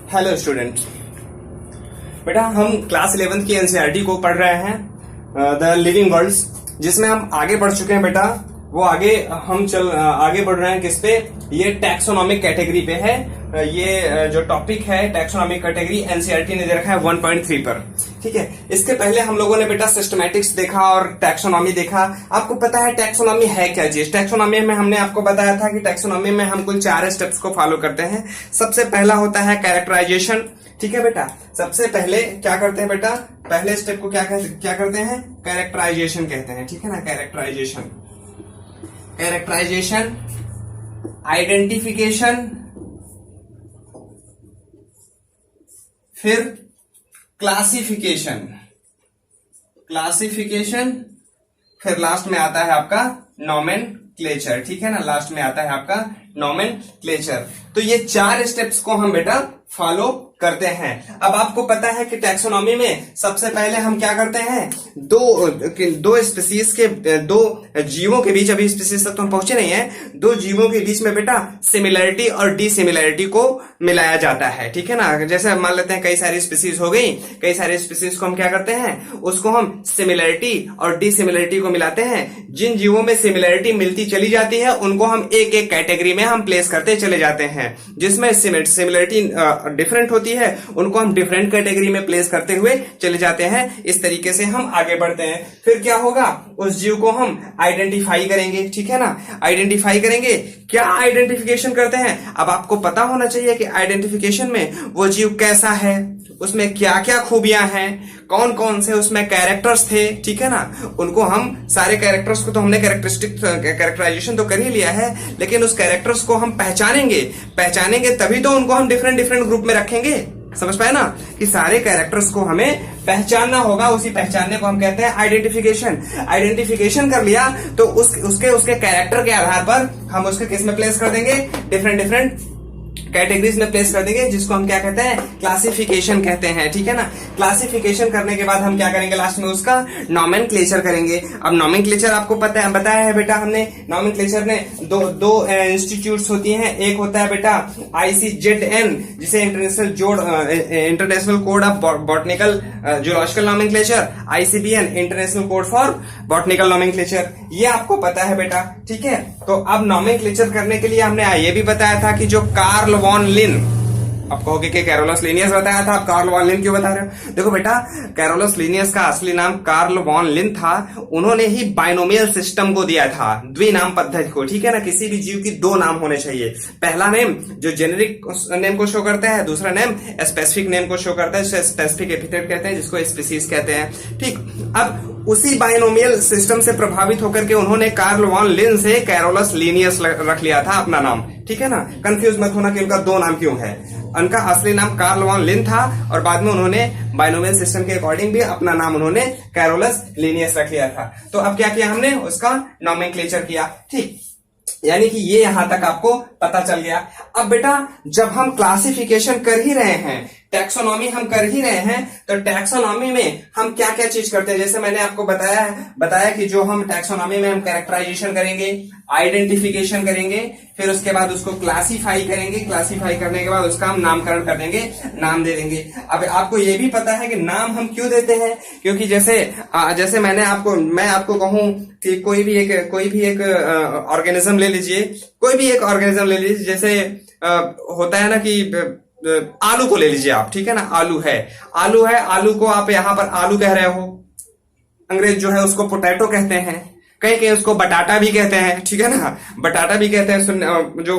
Hello student, बेटा हम class 11th की एनसीईआरटी को पढ़ रहे हैं द लिविंग वर्ल्ड्स, जिसमें हम आगे बढ़ चुके हैं बेटा। वो आगे बढ़ रहे हैं किस पे? ये टैक्सोनॉमिक कैटेगरी पे है। ये जो टॉपिक है टैक्सोनॉमिक कैटेगरी एनसीईआरटी ने दे रखा है 1.3 पर। ठीक है, इसके पहले हम लोगों ने बेटा सिस्टमैटिक्स देखा और टैक्सोनॉमी देखा। आपको पता है टैक्सोनॉमी है क्या चीज? टैक्सोनॉमी में हमने आपको बताया था कि टैक्सोनॉमी में हम कुल 4 स्टेप्स को फॉलो करते हैं। सबसे पहला होता है कैरेक्टराइजेशन। ठीक है बेटा, सबसे पहले क्या करते हैं बेटा? पहले स्टेप को क्या करते हैं? कैरेक्टराइजेशन कहते हैं। ठीक है ना, कैरेक्टराइजेशन, आइडेंटिफिकेशन, फिर क्लासिफिकेशन, फिर लास्ट में आता है आपका नॉमेनक्लेचर। ठीक है ना, लास्ट में आता है आपका नॉमेनक्लेचर। तो ये 4 स्टेप्स को हम बेटा फॉलो करते हैं। अब आपको पता है कि टैक्सोनॉमी में सबसे पहले हम क्या करते हैं? दो स्पीसीज के, दो जीवों के बीच, अभी स्पीसीज तक तो हम पहुंचे नहीं हैं, 2 जीवों के बीच में बेटा सिमिलरिटी और डिसिमिलरिटी को मिलाया जाता है। ठीक है ना, जैसे मान लेते हैं कई सारी स्पीसीज हो गई, कई सारी स्पीसीज को हम क्या करते हैं? उसको हम सिमिलरिटी और डिसिमिलरिटी को मिलाते हैं। जिन जीवों में सिमिलरिटी मिलती चली जाती है उनको हम एक एक कैटेगरी में हम प्लेस करते चले जाते हैं। जिसमें सिमिलरिटी डिफरेंट होती है उनको हम डिफरेंट कैटेगरी में प्लेस करते हुए चले जाते हैं। इस तरीके से हम आगे बढ़ते हैं। फिर क्या होगा? उस जीव को हम आइडेंटिफाई करेंगे। ठीक है ना, आइडेंटिफाई करेंगे। क्या आइडेंटिफिकेशन करते हैं? अब आपको पता होना चाहिए कि आइडेंटिफिकेशन में वो जीव कैसा है, उसमें क्या क्या खूबियां हैं, कौन कौन से उसमें कैरेक्टर्स थे। ठीक है ना, उनको हम सारे कैरेक्टर्स को तो हमने कैरेक्टराइजेशन तो कर ही लिया है, लेकिन उस कैरेक्टर्स को हम पहचानेंगे तभी तो उनको हम डिफरेंट ग्रुप में रखेंगे। समझ पाए ना, कि सारे कैरेक्टर्स को हमें पहचानना होगा। उसी पहचानने को हम कहते हैं आइडेंटिफिकेशन कर लिया तो उसके कैरेक्टर के आधार पर हम उसके किस में प्लेस कर देंगे? डिफरेंट कैटेगरीज में प्लेस कर देंगे, जिसको हम क्या कहते हैं? क्लासिफिकेशन कहते हैं। ठीक है ना, क्लासिफिकेशन करने के बाद हम क्या करेंगे? लास्ट में उसका नॉमेनक्लेचर करेंगे। अब नॉमेनक्लेचर आपको बताया है बेटा हमने। नॉमेनक्लेचर में दो इंस्टीट्यूट्स होती हैं। एक होता है बेटा ICZN, जिसे international code of botanical zoological nomenclature, ICBN international code for botanical nomenclature. ये आपको पता है बेटा। ठीक है, तो अब नॉमेनक्लेचर करने के लिए हमने ये भी बताया था कि जो कार्ल वॉन लिन, आप कहोगे कि कैरोलस लिनियस बताया था, आप कार्ल वॉन लिन क्यों बता रहे हो? देखो बेटा, कैरोलस लिनियस का असली नाम कार्ल वॉन लिन था। उन्होंने ही बाइनोमियल सिस्टम को दिया था, द्विनाम पद्धति को। ठीक है ना, किसी भी जीव की 2 नाम होने चाहिए। पहला नेम जो जेनेरिक नेम को शो करता है, दूसरा नेम स्पेसिफिक नेम को शो करता है, जिसे स्पेसिफिक एपिथेट कहते हैं, जिसको स्पीसीज कहते हैं। ठीक, अब उसी बाइनोमियल सिस्टम से प्रभावित होकर के उन्होंने कार्ल वॉन लिन से कैरोलस लिनियस रख लिया था अपना नाम। ठीक है ना, कंफ्यूज मत होना कि उनका 2 नाम क्यों है। उनका असली नाम कार्ल वॉन लिन था और बाद में उन्होंने बाइनोमियल सिस्टम के अकॉर्डिंग भी अपना नाम उन्होंने कैरोलस लिनियस रख लिया था। तो अब क्या किया हमने? उसका नॉमेनक्लेचर किया। ठीक, यानी कि ये यहां तक आपको पता चल गया। अब बेटा जब हम क्लासिफिकेशन कर ही रहे हैं, टैक्सोनॉमी हम कर ही रहे हैं, तो टैक्सोनॉमी में हम क्या क्या चीज करते हैं? जैसे मैंने आपको बताया कि जो हम टैक्सोनॉमी में हम कैरेक्टराइजेशन करेंगे, आइडेंटिफिकेशन करेंगे, फिर उसके बाद उसको क्लासिफाई करेंगे। क्लासिफाई करने के बाद उसका हम नामकरण कर देंगे, नाम दे देंगे। अब आपको ये भी पता है कि नाम हम क्यों देते हैं? क्योंकि जैसे मैं आपको कहूं कि कोई भी एक ऑर्गेनिज्म ले लीजिए, जैसे होता है ना कि आलू को ले लीजिए आप। ठीक है ना, आलू है, आलू को आप यहां पर आलू कह रहे हो। अंग्रेज जो है उसको पोटैटो कहते हैं, कहीं उसको बटाटा भी कहते हैं। ठीक है ना, बटाटा भी कहते हैं, जो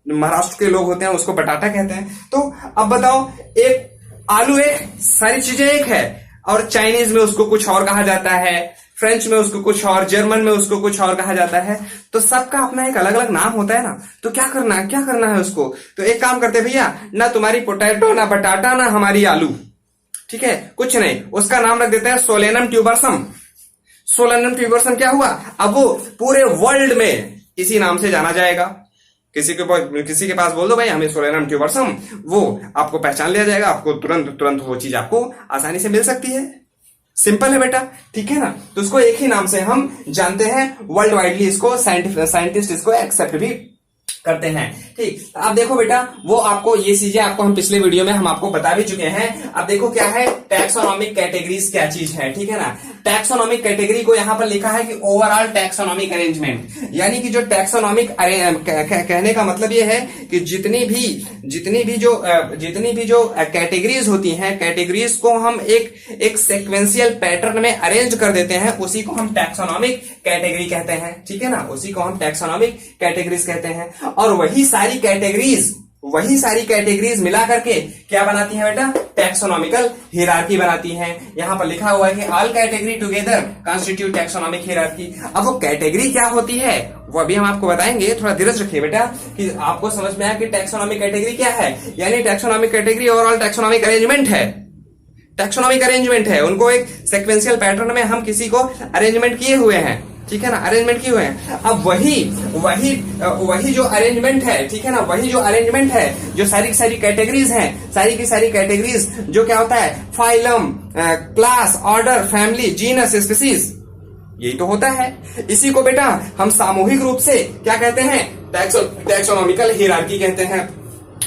महाराष्ट्र के लोग होते हैं उसको बटाटा कहते हैं। तो अब बताओ, एक आलू एक, सारी चीजें एक है, और चाइनीज में उसको कुछ और कहा जाता है, फ्रेंच में उसको कुछ और, जर्मन में उसको कुछ और कहा जाता है। तो सबका अपना एक अलग अलग नाम होता है ना। तो क्या करना है उसको? तो एक काम करते भैया, ना तुम्हारी पोटैटो, ना बटाटा, ना हमारी आलू। ठीक है, कुछ नहीं, उसका नाम रख देते हैं सोलेनम ट्यूबरसम। सोलेनम ट्यूबरसम क्या हुआ? अब वो पूरे वर्ल्ड में इसी नाम से जाना जाएगा। किसी के पास बोल दो भाई हमें सोलेनम ट्यूबरसम, वो आपको पहचान लिया जाएगा, आपको तुरंत वो चीज आपको आसानी से मिल सकती है। सिंपल है बेटा। ठीक है ना, तो उसको एक ही नाम से हम जानते हैं, वर्ल्ड वाइडली इसको साइंटिस्ट इसको एक्सेप्ट भी करते हैं। ठीक, अब देखो बेटा, वो आपको ये चीजें आपको हम पिछले वीडियो में हम आपको बता भी चुके हैं। अब देखो क्या है टैक्सोनॉमिक कैटेगरीज, क्या चीज है, ठीक है ना। टैक्सोनॉमिक कैटेगरी को यहां पर लिखा है कि ओवरऑल टैक्सोनॉमिक अरेंजमेंट, यानी कि जो टैक्सोनॉमिक कहने का मतलब ये है कि जितनी भी जो कैटेगरीज होती हैं, कैटेगरीज को हम एक सेक्वेंशियल पैटर्न में अरेंज कर देते हैं, उसी को हम टैक्सोनॉमिक कैटेगरी कहते हैं, ठीक है ना, उसी को हम टैक्सोनॉमिक कैटेगरीज कहते हैं। और वही सारी कैटेगरीज मिला करके क्या बनाती है बेटा, टैक्सोनॉमिकल हियरार्की बनाती हैं। यहां पर लिखा हुआ है कि all category together constitute taxonomic hierarchy. अब वो कैटेगरी क्या होती है वो अभी हम आपको बताएंगे, थोड़ा धीरज रखिए बेटा कि आपको समझ में आया कि टैक्सोनॉमिक कैटेगरी क्या है। यानी taxonomic category overall taxonomic arrangement है, टैक्सोनॉमिक अरेंजमेंट है। उनको एक सेक्वेंशियल पैटर्न में हम किसी को अरेंजमेंट किए हुए हैं, ठीक है ना, अरेंजमेंट किए हुए हैं। अब वही जो अरेंजमेंट है, ठीक है ना, वही जो अरेंजमेंट है, जो सारी की सारी कैटेगरीज हैं, सारी की सारी कैटेगरीज जो क्या होता है, phylum, class, order, family, genus, species, यही तो होता है। इसी को बेटा हम सामूहिक रूप से क्या कहते हैं, टैक्सोनॉमिकल हियरार्की कहते हैं।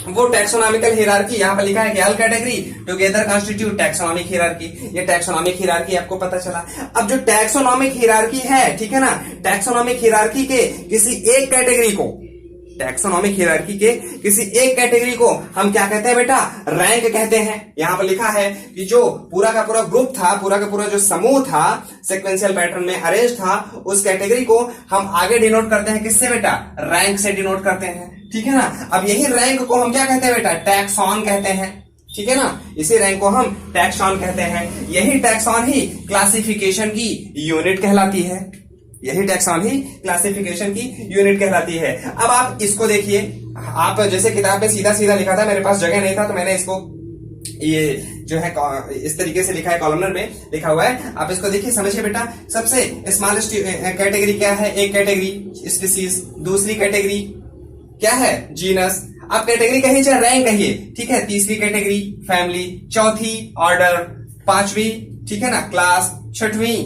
वो टैक्सोनॉमिकल हियरार्की यहां पर लिखा है कि all category together constitute taxonomic hierarchy. ये टैक्सोनॉमिक हियरार्की आपको पता चला। अब जो टैक्सोनॉमिक हियरार्की है, ठीक है ना, टैक्सोनॉमिक हियरार्की के किसी एक कैटेगरी को, टैक्सोनॉमिक हियरार्की के किसी एक कैटेगरी को हम क्या कहते हैं बेटा, रैंक कहते हैं। यहां पर लिखा है कि जो पूरा का पूरा ग्रुप था, पूरा का पूरा जो समूह था, सेक्वेंशियल पैटर्न में अरेंज था, उस कैटेगरी को हम आगे डिनोट करते हैं किससे बेटा, रैंक से डिनोट करते हैं, ठीक है ना। अब यही रैंक को हम क्या कहते हैं बेटा, टैक्सॉन कहते हैं, ठीक है ना। इसी रैंक को हम टैक्सॉन कहते हैं। यही टैक्सॉन ही क्लासिफिकेशन की यूनिट कहलाती है, यही टैक्सॉन ही क्लासिफिकेशन की यूनिट कहलाती है। अब आप इसको देखिए, आप जैसे किताब में सीधा सीधा लिखा था, मेरे पास जगह नहीं था तो मैंने इसको ये जो है इस तरीके से लिखा है, कॉलमनर में लिखा हुआ है। आप इसको देखिए, समझिए बेटा। सबसे स्मॉलेस्ट कैटेगरी क्या है, एक कैटेगरी स्पीसीज, दूसरी कैटेगरी क्या है, जीनस। आप कैटेगरी कहिए चाहे रैंक कहिए, ठीक है। तीसरी कैटेगरी फैमिली, चौथी ऑर्डर, पांचवी ठीक है ना क्लास, छठवीं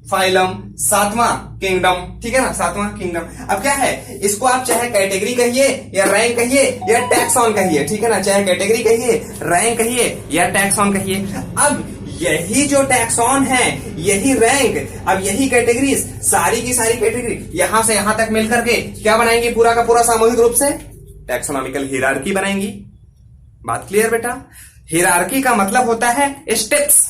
फाइलम, सातवां किंगडम, ठीक है ना, सातवां किंगडम। अब क्या है, इसको आप चाहे कैटेगरी कहिए या रैंक कहिए या टैक्सॉन कहिए, ठीक है ना, चाहे कैटेगरी कहिए, रैंक कहिए या टैक्सॉन कहिए। अब यही जो टैक्सॉन है, यही रैंक, अब यही कैटेगरीज, सारी की सारी कैटेगरी यहां से यहां तक मिलकर के क्या बनाएंगी, पूरा का पूरा सामूहिक रूप से टैक्सोनॉमिकल हियरार्की बनाएंगी। बात क्लियर बेटा। हियरार्की का मतलब होता है स्टेप्स।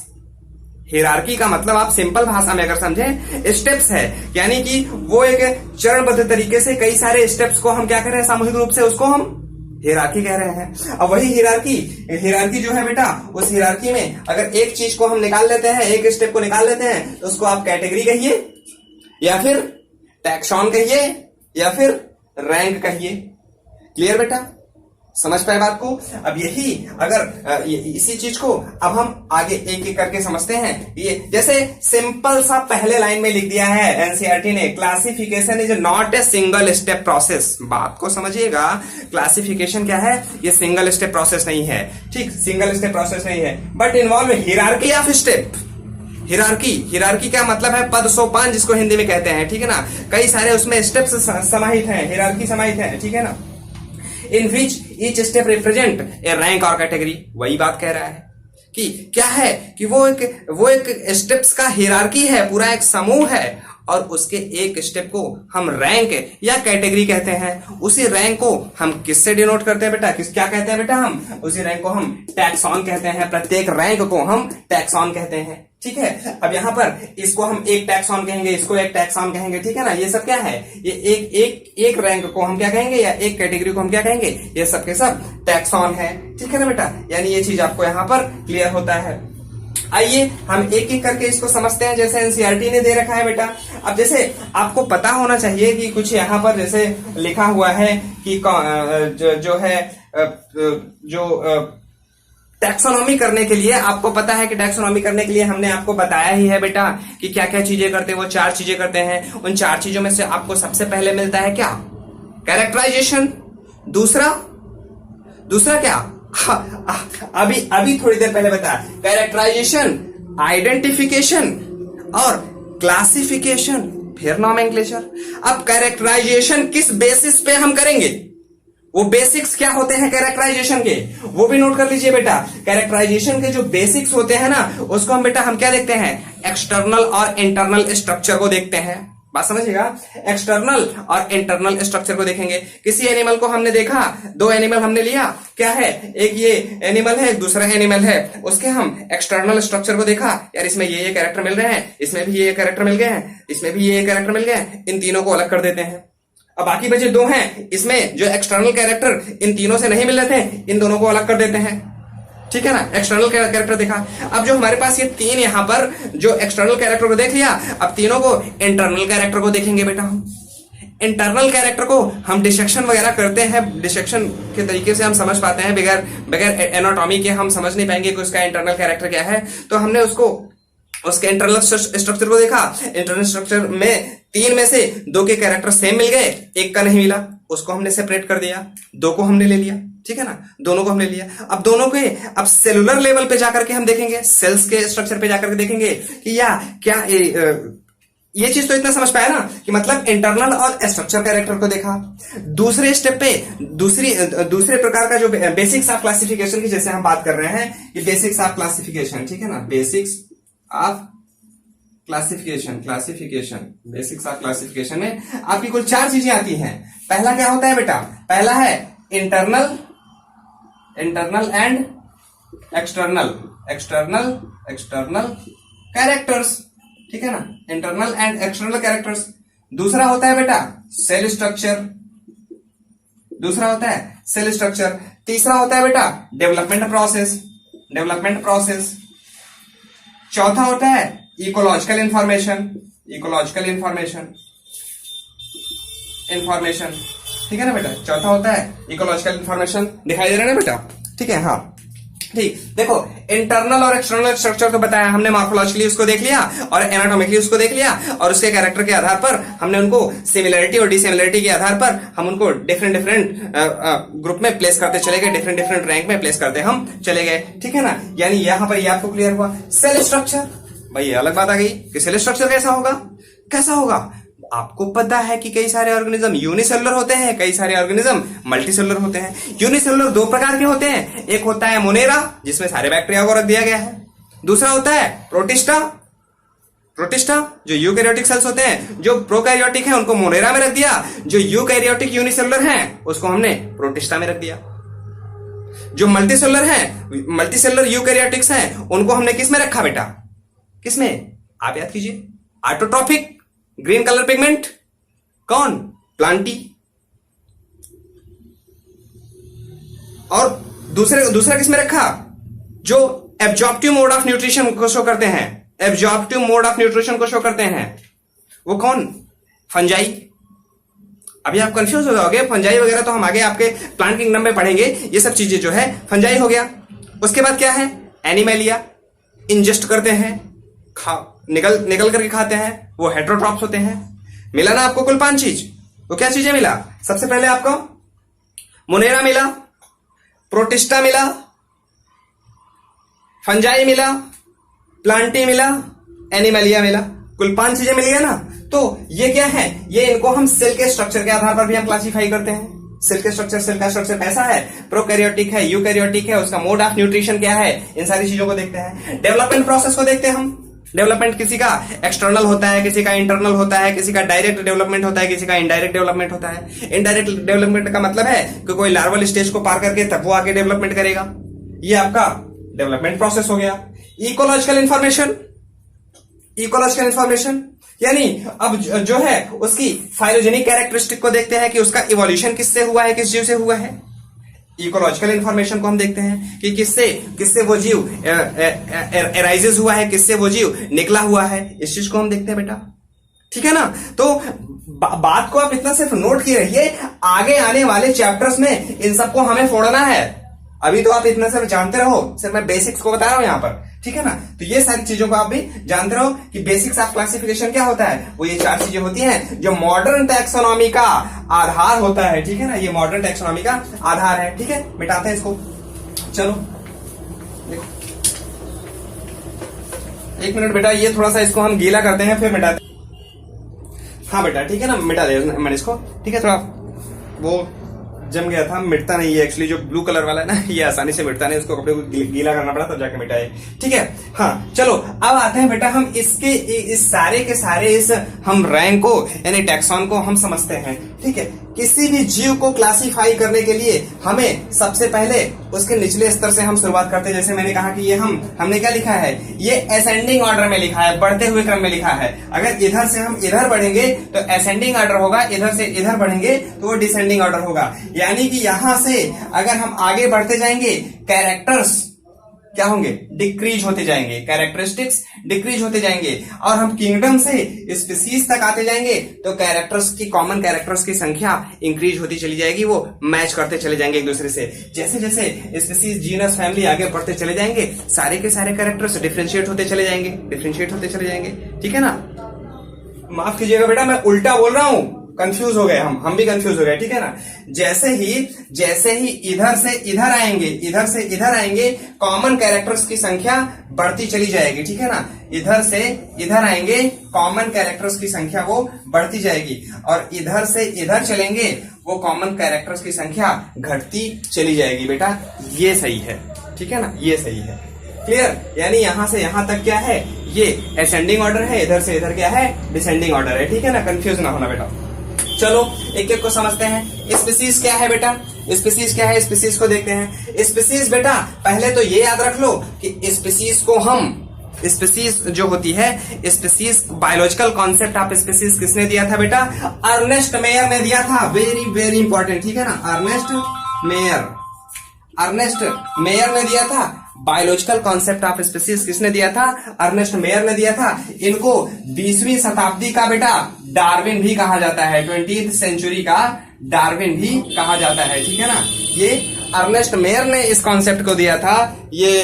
हियरार्की का मतलब आप सिंपल भाषा में अगर समझें, स्टेप्स है, यानी कि वो एक चरणबद्ध तरीके से कई सारे स्टेप्स को हम क्या कर रहे हैं, सामूहिक रूप से उसको हम हियरार्की कह रहे हैं। अब वही हियरार्की जो है बेटा, उस हियरार्की में अगर एक चीज को हम निकाल लेते हैं, एक स्टेप को निकाल लेते हैं, तो उसको आप कैटेगरी कहिए या फिर टैक्सॉन कहिए या फिर रैंक कहिए। क्लियर बेटा, समझ पाए बात को। अब यही अगर इसी चीज को अब हम आगे एक एक करके समझते हैं। ये जैसे सिंपल सा पहले लाइन में लिख दिया है एनसीईआरटी ने, classification is not a single step process. बात को समझिएगा, क्लासिफिकेशन क्या है, ये सिंगल स्टेप प्रोसेस नहीं है, ठीक, सिंगल स्टेप प्रोसेस नहीं है, but involve hierarchy of step. Hierarchy क्या मतलब है, पद सोपान जिसको हिंदी में कहते हैं, ठीक है ना, कई सारे उसमें स्टेप्स समाहित हैं, हियरार्की समाहित है, ठीक है ना। In which each step represent a rank और कैटेगरी। वही बात कह रहा है कि क्या है कि वो एक स्टेप्स का हियरार्की है, पूरा एक समूह है, और उसके एक स्टेप को हम रैंक या कैटेगरी कहते हैं। उसी रैंक को हम किससे डिनोट करते हैं बेटा, क्या कहते हैं बेटा, हम उसी रैंक को हम टैक्सॉन कहते हैं। प्रत्येक रैंक को हम टैक्सॉन कहते हैं, ठीक है। अब यहां पर इसको हम एक टैक्सॉन कहेंगे, इसको एक टैक्सॉन कहेंगे, ठीक है ना। ये सब क्या है, ये एक रैंक को हम क्या कहेंगे या एक कैटेगरी को हम क्या कहेंगे, ये सब के सब टैक्सॉन है, ठीक है ना बेटा। यानी ये चीज आपको यहां पर क्लियर होता है। आइए हम एक एक करके इसको समझते हैं, जैसे एनसीईआरटी ने दे रखा है बेटा। अब जैसे आपको पता होना चाहिए कि कुछ यहाँ पर जैसे लिखा हुआ है कि टैक्सोनॉमी करने के लिए, आपको पता है कि टैक्सोनॉमी करने के लिए हमने आपको बताया ही है बेटा कि क्या क्या चीजें करते हैं। वो 4 चीजें करते हैं। उन 4 चीजों में से आपको सबसे पहले मिलता है क्या, कैरेक्टराइजेशन। दूसरा क्या, अभी थोड़ी देर पहले बताया, कैरेक्टराइजेशन, आइडेंटिफिकेशन और क्लासिफिकेशन, फिर नॉमेनक्लेचर। अब कैरेक्टराइजेशन किस बेसिस पे हम करेंगे, वो बेसिक्स क्या होते हैं कैरेक्टराइजेशन के, वो भी नोट कर लीजिए बेटा। कैरेक्टराइजेशन के जो बेसिक्स होते हैं ना, उसको हम बेटा हम क्या देखते हैं, एक्सटर्नल और इंटरनल स्ट्रक्चर को देखते हैं। बात समझिएगा, एक्सटर्नल और इंटरनल स्ट्रक्चर को देखेंगे। किसी एनिमल को हमने देखा, दो एनिमल हमने लिया, क्या है, एक ये एनिमल है, एक दूसरा एनिमल है, उसके हम एक्सटर्नल स्ट्रक्चर को देखा, यार इसमें ये कैरेक्टर मिल रहे हैं, इसमें भी ये कैरेक्टर मिल गए हैं, इसमें भी ये कैरेक्टर मिल गए हैं, इन तीनों को अलग कर देते हैं। अब बाकी बचे दो हैं, इसमें जो एक्सटर्नल कैरेक्टर इन तीनों से नहीं मिल रहे थे, इन दोनों को अलग कर देते हैं, ठीक है ना, एक्सटर्नल कैरेक्टर देखा। अब जो हमारे पास ये तीन यहां पर जो एक्सटर्नल कैरेक्टर को देख लिया, अब तीनों को इंटरनल कैरेक्टर को देखेंगे बेटा हम। इंटरनल कैरेक्टर को हम डिसेक्शन वगैरह करते हैं, डिसेक्शन के तरीके से हम समझ पाते हैं, बगैर एनाटॉमी के हम समझ नहीं पाएंगे कि उसका इंटरनल कैरेक्टर क्या है। तो हमने उसके इंटरनल स्ट्रक्चर को देखा। इंटरनल स्ट्रक्चर में तीन में से दो के कैरेक्टर सेम मिल गए, एक का नहीं मिला, उसको हमने सेपरेट कर दिया, दो को हमने ले लिया, ठीक है ना, दोनों को हमने लिया। अब दोनों के अब सेलुलर लेवल पे जाकर के हम देखेंगे, सेल्स के स्ट्रक्चर पे जाकर के देखेंगे कि या क्या ये चीज तो इतना समझ पाया ना कि मतलब इंटरनल और स्ट्रक्चर कैरेक्टर को देखा। दूसरे स्टेप पे दूसरे प्रकार का जो बेसिक्स ऑफ क्लासिफिकेशन की जैसे हम बात कर रहे हैं कि बेसिक्स ऑफ क्लासिफिकेशन, ठीक है ना, basics of classification basics of classification में आपकी कुल चार चीजें आती हैं। पहला क्या होता है बेटा, पहला है इंटरनल एंड एक्सटर्नल कैरेक्टर्स, ठीक है ना, इंटरनल एंड एक्सटर्नल कैरेक्टर्स। दूसरा होता है बेटा सेल स्ट्रक्चर, तीसरा होता है बेटा डेवलपमेंट प्रोसेस, चौथा होता है इकोलॉजिकल इंफॉर्मेशन, ठीक है ना बेटा, चौथा होता है इकोलॉजिकल इंफॉर्मेशन। दिखाई दे रहा है ना बेटा, ठीक है, हाँ ठीक। देखो इंटरनल और एक्सटर्नल स्ट्रक्चर तो बताया हमने, मॉर्फोलॉजिकली उसको देख लिया और एनाटॉमिकली उसको देख लिया, और उसके कैरेक्टर के आधार पर हमने उनको सिमिलरिटी और डिसिमिलरिटी के आधार पर हम उनको डिफरेंट ग्रुप में प्लेस करते चले गए, डिफरेंट रैंक में प्लेस करते हम चले गए, ठीक है ना। यानी यहां पर ये आपको क्लियर हुआ। सेल स्ट्रक्चर, भाई अलग बात आ गई कि सेल स्ट्रक्चर कैसा होगा। आपको पता है कि कई सारे ऑर्गेनिज्म यूनिसेलुलर होते हैं, कई सारे ऑर्गेनिज्म मल्टीसेलुलर होते हैं। यूनिसेलुलर दो प्रकार के होते हैं, एक होता है मोनेरा जिसमें सारे बैक्टीरिया को रख दिया गया है, दूसरा होता है प्रोटिस्टा जो यूकैरियोटिक सेल्स होते हैं, जो प्रोकैरियोटिक है उनको मोनेरा में रख दिया, जो यूकैरियोटिक यूनिसेलुलर हैं उसको हमने प्रोटिस्टा में रख दिया। जो मल्टीसेलुलर यूकैरियोटिक्स हैं उनको हमने किस में रखा बेटा, किसमें, आप याद कीजिए, ऑटोट्रॉफिक ग्रीन कलर पिगमेंट, कौन, प्लांटी। और दूसरा किसमें रखा, जो एब्जॉर्प्टिव मोड ऑफ न्यूट्रिशन को शो करते हैं, वो कौन, फंजाई। अभी आप कंफ्यूज हो जाओगे, फंजाई वगैरह तो हम आगे आपके प्लांट किंगडम में पढ़ेंगे, ये सब चीजें जो है फंजाई हो गया। उसके बाद क्या है, एनिमेलिया, इंजेस्ट करते हैं, निकल करके खाते हैं, वो हेट्रोट्रॉप्स होते हैं। मिला ना आपको कुल 5 चीज, वो क्या चीजें मिला, सबसे पहले आपको मोनेरा मिला, प्रोटिस्टा मिला, फंजाई मिला, प्लांटी मिला, एनिमेलिया मिला, कुल 5 चीजें मिल गया ना। तो ये क्या है, ये इनको हम सेल के स्ट्रक्चर के आधार पर भी हम क्लासिफाई करते हैं। सेल का स्ट्रक्चर कैसा है, प्रोकैरियोटिक है, यूकैरियोटिक है, उसका मोड ऑफ न्यूट्रिशन क्या है, इन सारी चीजों को देखते हैं। डेवलपमेंट प्रोसेस को देखते हैं हम। डेवलपमेंट किसी का एक्सटर्नल होता है, किसी का इंटरनल होता है, किसी का डायरेक्ट डेवलपमेंट होता है, किसी का इनडायरेक्ट डेवलपमेंट होता है। इनडायरेक्ट डेवलपमेंट का मतलब है कि कोई लार्वल स्टेज को पार करके तब वो आगे डेवलपमेंट करेगा, ये आपका डेवलपमेंट प्रोसेस हो गया। इकोलॉजिकल इंफॉर्मेशन यानी अब जो है उसकी फाइलोजेनिक कैरेक्टरिस्टिक को देखते हैं कि उसका इवोल्यूशन किससे हुआ है, किस जीव से हुआ है। इकोलॉजिकल इंफॉर्मेशन को हम देखते हैं कि किससे वो जीव एराइजेस हुआ है, किससे वो जीव निकला हुआ है, इस चीज को हम देखते हैं बेटा, ठीक है ना। तो बात को आप इतना सिर्फ नोट किए रहिए, आगे आने वाले चैप्टर्स में इन सबको हमें फोड़ना है। अभी तो आप इतना सिर्फ जानते रहो, सिर्फ मैं बेसिक्स को बता रहा हूं यहां पर, ठीक है ना। तो ये सारी चीजों को आप भी जानते रहो कि बेसिक्स ऑफ क्लासिफिकेशन क्या होता है, वो ये 4 चीजें होती हैं जो मॉडर्न टैक्सोनॉमी का आधार होता है, ठीक है ना। ये मॉडर्न टैक्सोनॉमी का आधार है, ठीक है। मिटाते हैं इसको, चलो देखो 1 मिनट बेटा, ये थोड़ा सा इसको हम गीला करते हैं फिर मिटाते हैं। हाँ बेटा ठीक है ना, मिटा दे मैंने इसको, ठीक है। थोड़ा वो जम गया था, मिटता नहीं है एक्चुअली। जो ब्लू कलर वाला है ना, ये आसानी से मिटता नहीं, उसको कपड़े को गीला करना पड़ा तब जाके मिटा है। ठीक है, हाँ चलो अब आते हैं बेटा, हम इसके इस सारे के सारे इस हम रैंक को यानी टैक्सॉन को हम समझते हैं। ठीक है, किसी भी जीव को क्लासिफाई करने के लिए हमें सबसे पहले उसके निचले स्तर से हम शुरुआत करते हैं। जैसे मैंने कहा कि ये हमने क्या लिखा है, ये असेंडिंग ऑर्डर में लिखा है, बढ़ते हुए क्रम में लिखा है। अगर इधर से हम इधर बढ़ेंगे तो असेंडिंग ऑर्डर होगा, इधर से इधर बढ़ेंगे तो वो डिसेंडिंग ऑर्डर होगा। यानी कि यहां से अगर हम आगे बढ़ते जाएंगे, कैरेक्टर्स क्या होंगे, डिक्रीज होते जाएंगे, कैरेक्टरिस्टिक्स डिक्रीज होते जाएंगे। और हम किंगडम से स्पीसीज तक आते जाएंगे तो कैरेक्टर्स की, कॉमन कैरेक्टर्स की संख्या इंक्रीज होती चली जाएगी, वो मैच करते चले जाएंगे एक दूसरे से। जैसे जैसे स्पीसीज, जीनस, फैमिली आगे बढ़ते चले जाएंगे, सारे के सारे कैरेक्टर्स डिफरेंशिएट होते चले जाएंगे, डिफरेंशिएट होते चले जाएंगे। ठीक है ना, माफ कीजिएगा बेटा मैं उल्टा बोल रहा हूं, कंफ्यूज हो गए हम भी कंफ्यूज हो गए। ठीक है ना, जैसे ही इधर से इधर आएंगे, इधर से इधर आएंगे, कॉमन कैरेक्टर्स की संख्या बढ़ती चली जाएगी। ठीक है ना, इधर से इधर आएंगे, कॉमन कैरेक्टर्स की संख्या वो बढ़ती जाएगी, और इधर से इधर चलेंगे, वो कॉमन कैरेक्टर्स की संख्या घटती चली जाएगी। बेटा ये सही है, ठीक है ना, ये सही है, क्लियर। यानी यहां से यहां तक क्या है, ये असेंडिंग ऑर्डर है, इधर से इधर क्या है, डिसेंडिंग ऑर्डर है। ठीक है ना, कंफ्यूज ना होना बेटा। चलो एक एक को समझते हैं। स्पीसीज क्या है बेटा, स्पीसीज क्या है, स्पीसीज को देखते हैं। स्पीसीज बेटा पहले तो ये याद रख लो कि स्पीसीज को हम, स्पीसीज जो होती है, species biological concept of species किसने दिया था बेटा, अर्नेस्ट मेयर ने दिया था। वेरी वेरी इंपॉर्टेंट, ठीक है ना, अर्नेस्ट मेयर ने दिया था। बायोलॉजिकल कॉन्सेप्ट ऑफ स्पीसीज किसने दिया था, अर्नेस्ट मेयर ने दिया था। इनको 20वीं शताब्दी का बेटा डार्विन भी कहा जाता है, 20th सेंचुरी का डार्विन भी कहा जाता है। ठीक है ना, ये अर्नेस्ट मेयर ने इस कॉन्सेप्ट को दिया था, ये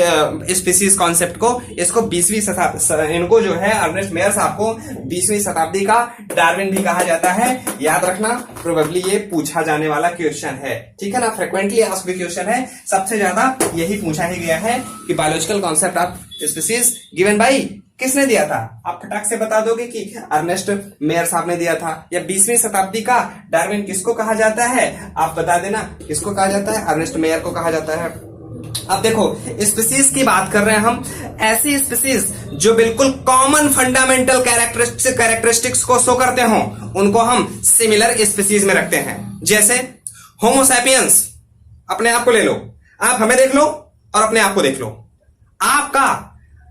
स्पीसीज कॉन्सेप्ट को। इसको 20वीं शताब्दी, इनको जो है अर्नेस्ट मेयर साहब को 20वीं शताब्दी का डार्विन भी कहा जाता है। याद रखना, प्रोबेबली ये पूछा जाने वाला क्वेश्चन है। ठीक है ना, फ्रिक्वेंटली आस्क्ड क्वेश्चन है, सबसे ज्यादा यही पूछा ही गया है कि biological concept of species given by किसने दिया था। आप फटाक से बता दोगे कि अर्नेस्ट मेयर साहब ने दिया था, या 20वीं शताब्दी का डार्विन किसको कहा जाता है, आप बता देना किसको कहा जाता है, अर्नेस्ट मेयर को कहा जाता है। अब देखो स्पीसीज की बात कर रहे हैं हम, ऐसी स्पीसीज जो बिल्कुल कॉमन फंडामेंटल कैरेक्टरिस्टिक्स को शो करते हो, उनको हम सिमिलर स्पीसीज में रखते हैं। जैसे होमो सैपियंस, अपने आप को ले लो, आप हमें देख लो और अपने आप को देख लो,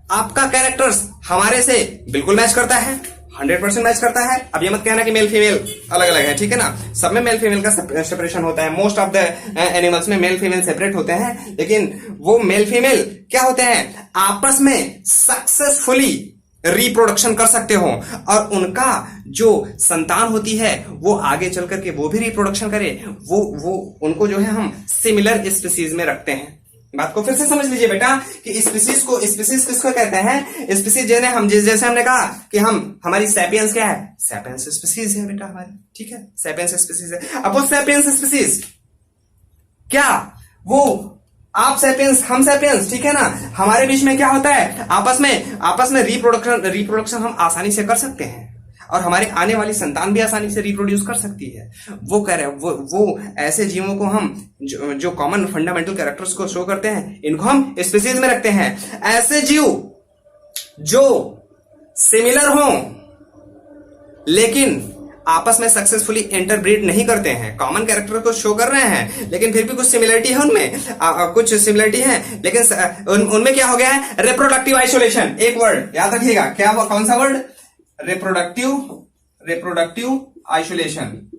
आपका कैरेक्टर्स हमारे से बिल्कुल मैच करता है, 100% मैच करता है। अब ये मत कहना कि मेल फीमेल अलग अलग है, ठीक है ना, सब में मेल फीमेल का सेपरेशन होता है। मोस्ट ऑफ द एनिमल्स में मेल फीमेल सेपरेट होते हैं, लेकिन वो मेल फीमेल क्या होते हैं, आपस में सक्सेसफुली रिप्रोडक्शन कर सकते हो, और उनका जो संतान होती है वो आगे चल करके वो भी रिप्रोडक्शन करे, वो उनको जो है हम सिमिलर स्पीसीज में रखते हैं। बात को फिर से समझ लीजिए बेटा कि स्पीसीज किसको कहते हैं, स्पीसीज जिन्हें हम, जैसे हमने कहा कि हमारी सैपियंस क्या है, सैपियंस स्पीसीज है बेटा हमारी, ठीक है, सैपियंस स्पीसीज है। अब वो सैपियंस स्पीसीज क्या, वो आप सैपियंस हम सैपियंस, ठीक है ना, हमारे बीच में क्या होता है, आपस में रिप्रोडक्शन हम आसानी से कर सकते हैं, और हमारे आने वाली संतान भी आसानी से रिप्रोड्यूस कर सकती है। वो कह रहे हैं वो ऐसे जीवों को हम जो कॉमन फंडामेंटल कैरेक्टर्स को शो करते हैं, इनको हम स्पीसीज में रखते हैं। ऐसे जीव जो सिमिलर हों लेकिन आपस में सक्सेसफुली इंटरब्रीड नहीं करते हैं, कॉमन कैरेक्टर को शो कर रहे हैं लेकिन फिर भी कुछ सिमिलरिटी है उनमें, कुछ सिमिलरिटी है, लेकिन उनमें क्या हो गया है, रिप्रोडक्टिव आइसोलेशन। एक वर्ड याद रखिएगा, क्या, कौन सा वर्ड, रिप्रोडक्टिव आइसोलेशन।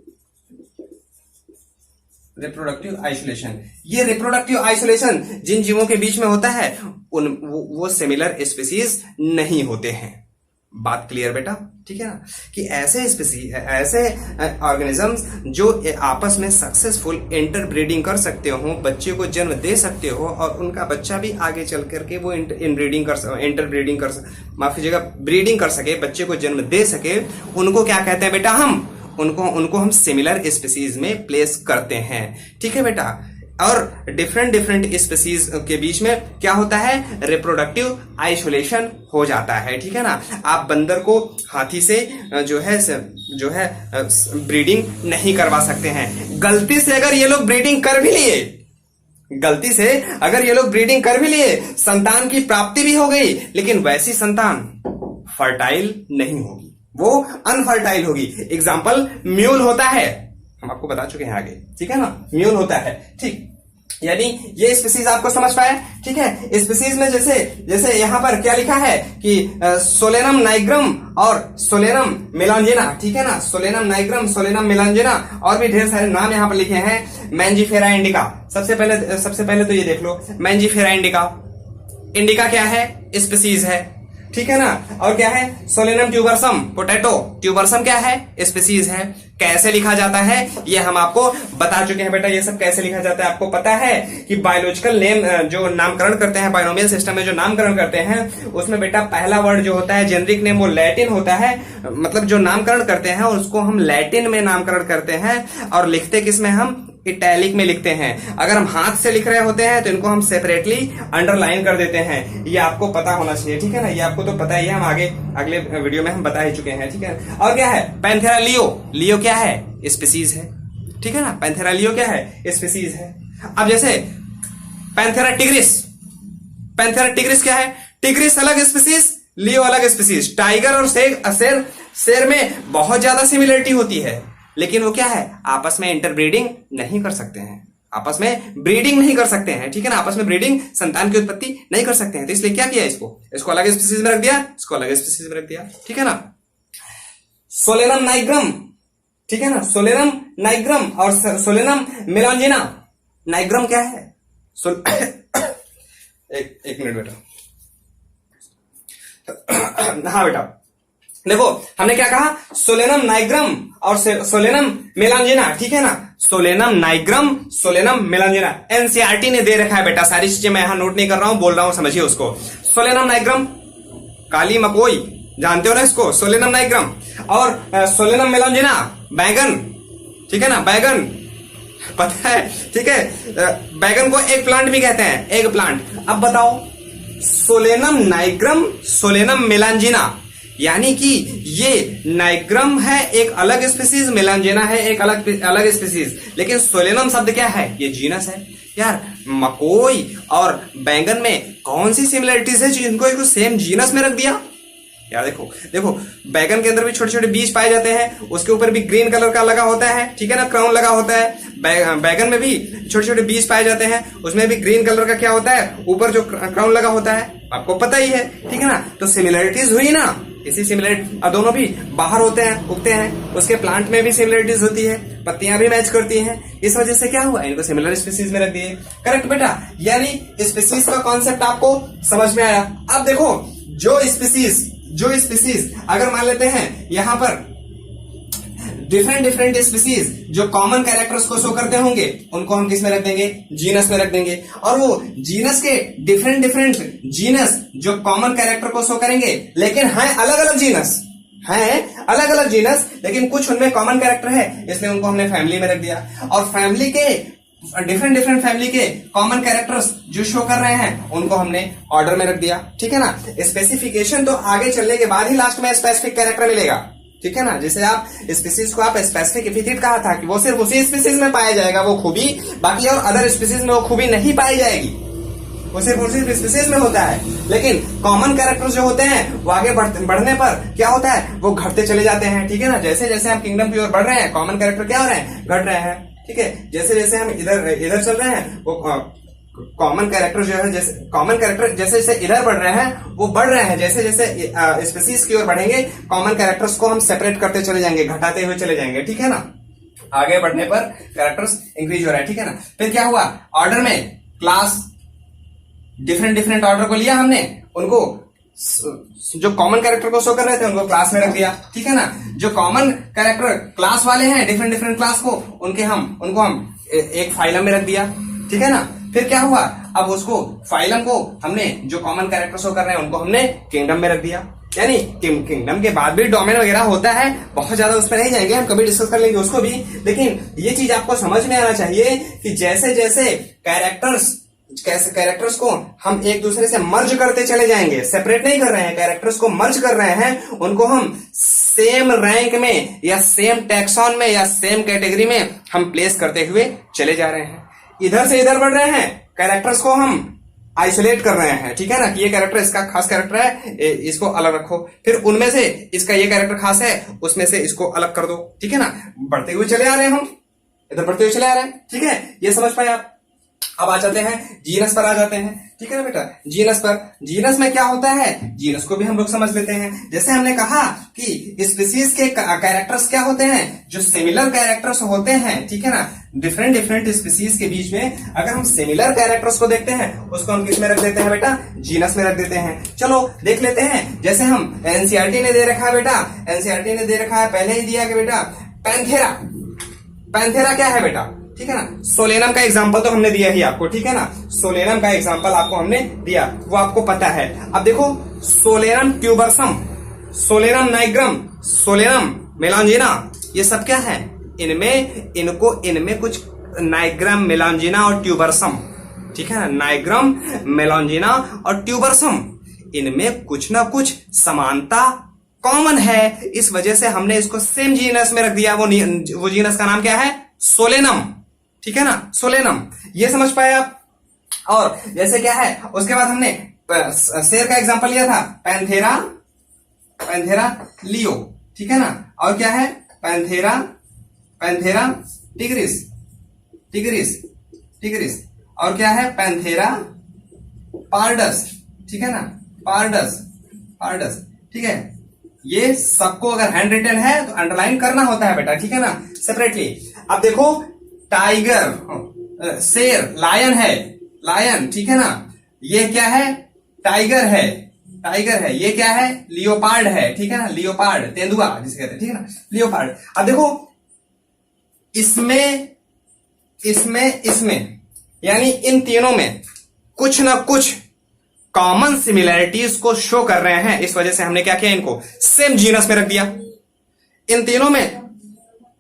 ये रिप्रोडक्टिव आइसोलेशन जिन जीवों के बीच में होता है वो सिमिलर स्पीसीज नहीं होते हैं। बात क्लियर बेटा, ठीक है ना, कि ऐसे स्पीसीज, ऐसे ऑर्गेनिजम्स जो आपस में सक्सेसफुल इंटरब्रीडिंग कर सकते हो, बच्चे को जन्म दे सकते हो, और उनका बच्चा भी आगे चल करके वो ब्रीडिंग कर सके, बच्चे को जन्म दे सके, उनको क्या कहते हैं बेटा, हम उनको हम सिमिलर स्पीसीज में प्लेस करते हैं। ठीक है बेटा, और डिफरेंट डिफरेंट स्पीसीज के बीच में क्या होता है, रिप्रोडक्टिव आइसोलेशन हो जाता है, ठीक है ना। आप बंदर को हाथी से जो है ब्रीडिंग नहीं करवा सकते हैं। गलती से अगर ये लोग ब्रीडिंग कर भी लिए, गलती से अगर ये लोग ब्रीडिंग कर भी लिए, संतान की प्राप्ति भी हो गई, लेकिन वैसी संतान फर्टाइल नहीं होगी, वो अनफर्टाइल होगी। एग्जाम्पल म्यूल होता है, हम आपको बता चुके हैं आगे, ठीक है ना, म्यूल होता है, ठीक। यानी ये स्पीसीज आपको समझ पाए, ठीक है। स्पीसीज में जैसे यहां पर क्या लिखा है कि सोलेनम नाइग्रम और सोलेनम मेलांजिना, ठीक है ना, सोलेनम नाइग्रम, सोलेनम मेलांजिना, और भी ढेर सारे नाम यहां पर लिखे हैं। मैंजीफेरा इंडिका, सबसे पहले तो ये देख लो, मैंजीफेरा इंडिका, इंडिका क्या है, स्पीसीज है, ठीक है ना। और क्या है, सोलेनम ट्यूबरसम, पोटैटो, ट्यूबरसम क्या है, स्पीसीज है। कैसे लिखा जाता है ये हम आपको बता चुके हैं बेटा, ये सब कैसे लिखा जाता है आपको पता है कि बायोलॉजिकल नेम जो नामकरण करते हैं, बाइनोमियल सिस्टम में जो नामकरण करते हैं, उसमें बेटा पहला वर्ड जो होता है जेनरिक नेम, वो लैटिन होता है। मतलब जो नामकरण करते हैं उसको हम लैटिन में नामकरण करते हैं, और लिखते किसमें, हम इटैलिक में लिखते हैं। अगर हम हाथ से लिख रहे होते हैं तो इनको हम सेपरेटली अंडरलाइन कर देते हैं। ये आपको पता होना चाहिए, ठीक है ना, ये आपको तो पता ही है, हम आगे अगले वीडियो में हम बता ही चुके हैं, ठीक है। और क्या है, पैंथेरा लियो, लियो क्या है, स्पीसीज है, ठीक है ना, पैंथेरा लियो क्या है, स्पीसीज है। अब जैसे पैंथेरा टिग्रिस, पैंथेरा टिग्रिस क्या है, टिग्रिस अलग स्पीसीज, लियो अलग स्पीसीज। टाइगर और शेर में बहुत ज्यादा सिमिलरिटी होती है, लेकिन वो क्या है, आपस में इंटरब्रीडिंग नहीं कर सकते हैं, आपस में ब्रीडिंग नहीं कर सकते हैं, ठीक है ना, आपस में ब्रीडिंग, संतान की उत्पत्ति नहीं कर सकते हैं। तो इसलिए क्या किया, इसको अलग स्पीसीज में रख दिया, इसको अलग स्पीसीज में रख दिया, ठीक है ना। सोलेनम नाइग्रम, ठीक है ना, सोलेनम नाइग्रम और सोलेनम मेलांजिना। नाइग्रम क्या है, एक मिनट बेटा, हाँ बेटा देखो, हमने क्या कहा, सोलेनम नाइग्रम और सोलेनम मेलांजिना, ठीक है ना, सोलेनम नाइग्रम, सोलेनम मेलांजिना। एनसीईआरटी ने दे रखा है बेटा, सारी चीजें मैं यहां नोट नहीं कर रहा हूं, बोल रहा हूं, समझिए उसको। सोलेनम नाइग्रम, काली मकोई, जानते हो ना इसको, सोलेनम नाइग्रम। और सोलेनम मेलांजिना, बैगन, ठीक है ना, बैगन पता है, ठीक है। बैगन को एग प्लांट भी कहते हैं, एग प्लांट। अब बताओ, सोलेनम नाइग्रम, सोलेनम मेलांजिना, यानी कि ये नाइग्रम है एक अलग स्पीसीज, मेलांजिना है एक अलग स्पीसीज, लेकिन सोलेनम शब्द क्या है, ये जीनस है। यार मकोई और बैंगन में कौन सी सिमिलरिटीज है जिनको एक सेम जीनस में रख दिया। यार देखो बैगन के अंदर भी छोटे छोटे बीज पाए जाते हैं, उसके ऊपर भी ग्रीन कलर का लगा होता है, ठीक है ना, क्राउन लगा होता है। बैगन में भी छोटे छोटे बीज पाए जाते हैं, उसमें भी ग्रीन कलर का क्या होता है, ऊपर जो क्राउन लगा होता है, आपको पता ही है, ठीक है ना। तो सिमिलरिटीज हुई ना, इसी सिमिलरिटी, और दोनों भी बाहर होते हैं, उगते हैं, उसके प्लांट में भी सिमिलरिटीज होती है, पत्तियां भी मैच करती हैं, इस वजह से क्या हुआ, इनको सिमिलर स्पीसीज में रख दिए। करेक्ट बेटा, यानी स्पीसीज का कॉन्सेप्ट आपको समझ में आया। अब देखो, जो स्पीसीज अगर मान लेते हैं यहां पर डिफरेंट स्पीसीज जो कॉमन कैरेक्टर्स को शो करते होंगे, उनको हम किस में रख देंगे, जीनस में रख देंगे। और वो जीनस के डिफरेंट जीनस जो कॉमन कैरेक्टर को शो करेंगे, लेकिन हैं अलग अलग जीनस, लेकिन कुछ उनमें कॉमन कैरेक्टर है, इसलिए उनको हमने फैमिली में रख दिया। और फैमिली के डिफरेंट फैमिली के कॉमन कैरेक्टर्स जो शो कर रहे हैं, उनको हमने ऑर्डर में रख दिया, ठीक है ना। स्पेसिफिकेशन तो आगे चलने के बाद ही लास्ट में स्पेसिफिक कैरेक्टर मिलेगा, ठीक है ना। जैसे आप स्पीसीज को आप स्पेसिफिक एपिथेट कहा था कि वो सिर्फ उसी स्पीसीज में पाया जाएगा वो खूबी, बाकी और अदर स्पीसीज में वो खूबी नहीं पाई जाएगी, वो सिर्फ उसी स्पीसीज में होता है। लेकिन कॉमन कैरेक्टर्स जो होते हैं वो आगे बढ़ने पर क्या होता है, वो घटते चले जाते हैं, ठीक है ना। जैसे जैसे हम किंगडम की ओर बढ़ रहे हैं, कॉमन कैरेक्टर क्या हो रहे हैं, घट रहे हैं, ठीक है। जैसे जैसे हम इधर चल रहे हैं, वो कॉमन कैरेक्टर जो है, जैसे कॉमन कैरेक्टर जैसे जैसे इधर बढ़ रहे हैं वो बढ़ रहे हैं, जैसे जैसे स्पीसीज की ओर बढ़ेंगे, कॉमन कैरेक्टर्स को हम सेपरेट करते चले जाएंगे, घटाते हुए चले जाएंगे, ठीक है ना। आगे बढ़ने पर कैरेक्टर्स इंक्रीज हो रहा है, ठीक है ना। फिर क्या हुआ, ऑर्डर में क्लास, डिफरेंट ऑर्डर को लिया हमने, उनको जो कॉमन कैरेक्टर को शो कर रहे थे उनको क्लास में रख दिया, ठीक है ना। जो कॉमन कैरेक्टर क्लास वाले हैं, डिफरेंट क्लास को, उनको हम एक फाइलम में रख दिया, ठीक है ना। फिर क्या हुआ, अब उसको फाइलम को हमने जो कॉमन कैरेक्टर शो कर रहे हैं उनको हमने किंगडम में रख दिया, यानी किंगडम के बाद भी डोमेन वगैरह होता है, बहुत ज्यादा उस पर नहीं जाएंगे, हम कभी डिस्कस कर लेंगे उसको भी। लेकिन ये चीज आपको समझ में आना चाहिए कि जैसे जैसे कैरेक्टर्स को हम एक दूसरे से मर्ज करते चले जाएंगे, सेपरेट नहीं कर रहे हैं, कैरेक्टर्स को मर्ज कर रहे हैं, उनको हम सेम रैंक में या सेम टैक्सॉन में या सेम कैटेगरी में हम प्लेस करते हुए चले जा रहे हैं। इधर से इधर बढ़ रहे हैं, कैरेक्टर्स को हम आइसोलेट कर रहे हैं, ठीक है ना, कि ये कैरेक्टर इसका खास कैरेक्टर है, इसको अलग रखो, फिर उनमें से इसका ये कैरेक्टर खास है, उसमें से इसको अलग कर दो, ठीक है ना। बढ़ते हुए चले आ रहे हैं, हम इधर बढ़ते हुए चले आ रहे हैं, ठीक है, ये समझ पाए आप। अब आ जाते हैं जीनस पर, आ जाते हैं, ठीक है ना बेटा। जीनस पर, जीनस में क्या होता है, जीनस को भी हम लोग समझ लेते हैं। जैसे हमने कहा कि स्पीसीज के कैरेक्टर्स क्या होते हैं, जो सिमिलर कैरेक्टर्स होते हैं, ठीक है ना, डिफरेंट स्पीसीज के बीच में अगर हम सिमिलर कैरेक्टर्स को देखते हैं, उसको हम किस में रख देते हैं बेटा, जीनस में रख देते हैं। चलो देख लेते हैं, जैसे हम एनसीईआरटी ने दे रखा है बेटा, एनसीईआरटी ने दे रखा है, पहले ही दिया कि बेटा पैंथेरा, पैंथेरा क्या है बेटा, ठीक है ना। सोलेनम का एग्जांपल तो हमने दिया ही आपको, ठीक है ना, सोलेनम का एग्जांपल आपको हमने दिया, वो आपको पता है। अब देखो solanum tuberosum, solanum nigrum, solanum melongena, ये सब क्या है, इनमें कुछ नाइग्रम, मेलांजिना और ट्यूबरसम, ठीक है ना, नाइग्रम, मेलांजिना और ट्यूबरसम, इनमें कुछ ना कुछ समानता कॉमन है, इस वजह से हमने इसको सेम जीनस में रख दिया। वो जीनस का नाम क्या है, सोलेनम, ठीक है ना, सोलेनम, ये समझ पाए आप। और जैसे क्या है, उसके बाद हमने शेर का एग्जांपल लिया था, पैंथेरा, पैंथेरा लियो, ठीक है ना, और क्या है, Panthera, Panthera tigris, tigris, tigris, और क्या है, पैंथेरा पार्डस, ठीक है ना, पार्डस, पार्डस, ठीक है। ये सबको अगर हैंड रिटन है तो अंडरलाइन करना होता है बेटा, ठीक है ना, सेपरेटली। अब देखो टाइगर, शेर, लायन है, लायन, ठीक है ना, ये क्या है, टाइगर है, टाइगर है, ये क्या है, लियोपार्ड है, ठीक है ना, लियोपार्ड, तेंदुआ जिसे कहते हैं, ठीक है ना, लियोपार्ड। अब देखो इसमें यानी इन तीनों में कुछ ना कुछ कॉमन सिमिलैरिटीज को शो कर रहे हैं, इस वजह से हमने क्या किया, इनको सेम जीनस में रख दिया। इन तीनों में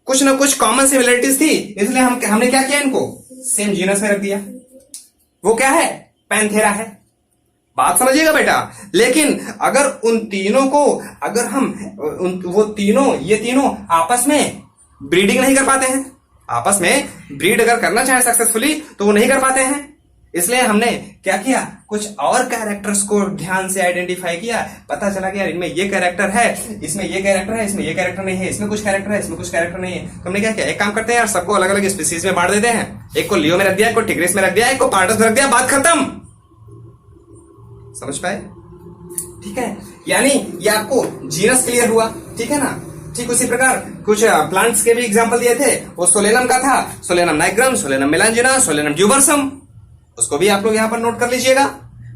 कुछ ना कुछ कॉमन सिमिलैरिटीज थी, इसलिए हमने क्या किया, इनको सेम जीनस में रख दिया। वो क्या है, पैंथेरा है, बात समझिएगा बेटा। लेकिन अगर उन तीनों को, अगर हम ये तीनों आपस में ब्रीडिंग नहीं कर पाते हैं, आपस में ब्रीड अगर करना चाहे सक्सेसफुली तो वो नहीं कर पाते हैं, इसलिए हमने क्या किया, कुछ और कैरेक्टर्स को ध्यान से आइडेंटिफाई किया, पता चला कि यार इनमें ये कैरेक्टर है, इसमें ये कैरेक्टर है, इसमें ये कैरेक्टर नहीं है, इसमें कुछ कैरेक्टर है, इसमें कुछ कैरेक्टर नहीं है। तो हमने क्या किया, एक काम करते हैं यार, सबको अलग अलग स्पीसीज में बांट देते हैं, एक को लियो में रख दिया, एक को टिग्रिस में रख दिया, एक को पार्डस में रख दिया, बात खत्म। समझ पाए, ठीक है, यानी ये आपको जीनस क्लियर हुआ, ठीक है ना। ठीक उसी प्रकार कुछ प्लांट्स के भी एग्जांपल दिए थे, वो सोलेनम का था, solanum nigrum, solanum melongena, solanum tuberosum, उसको भी आप लोग यहाँ पर नोट कर लीजिएगा,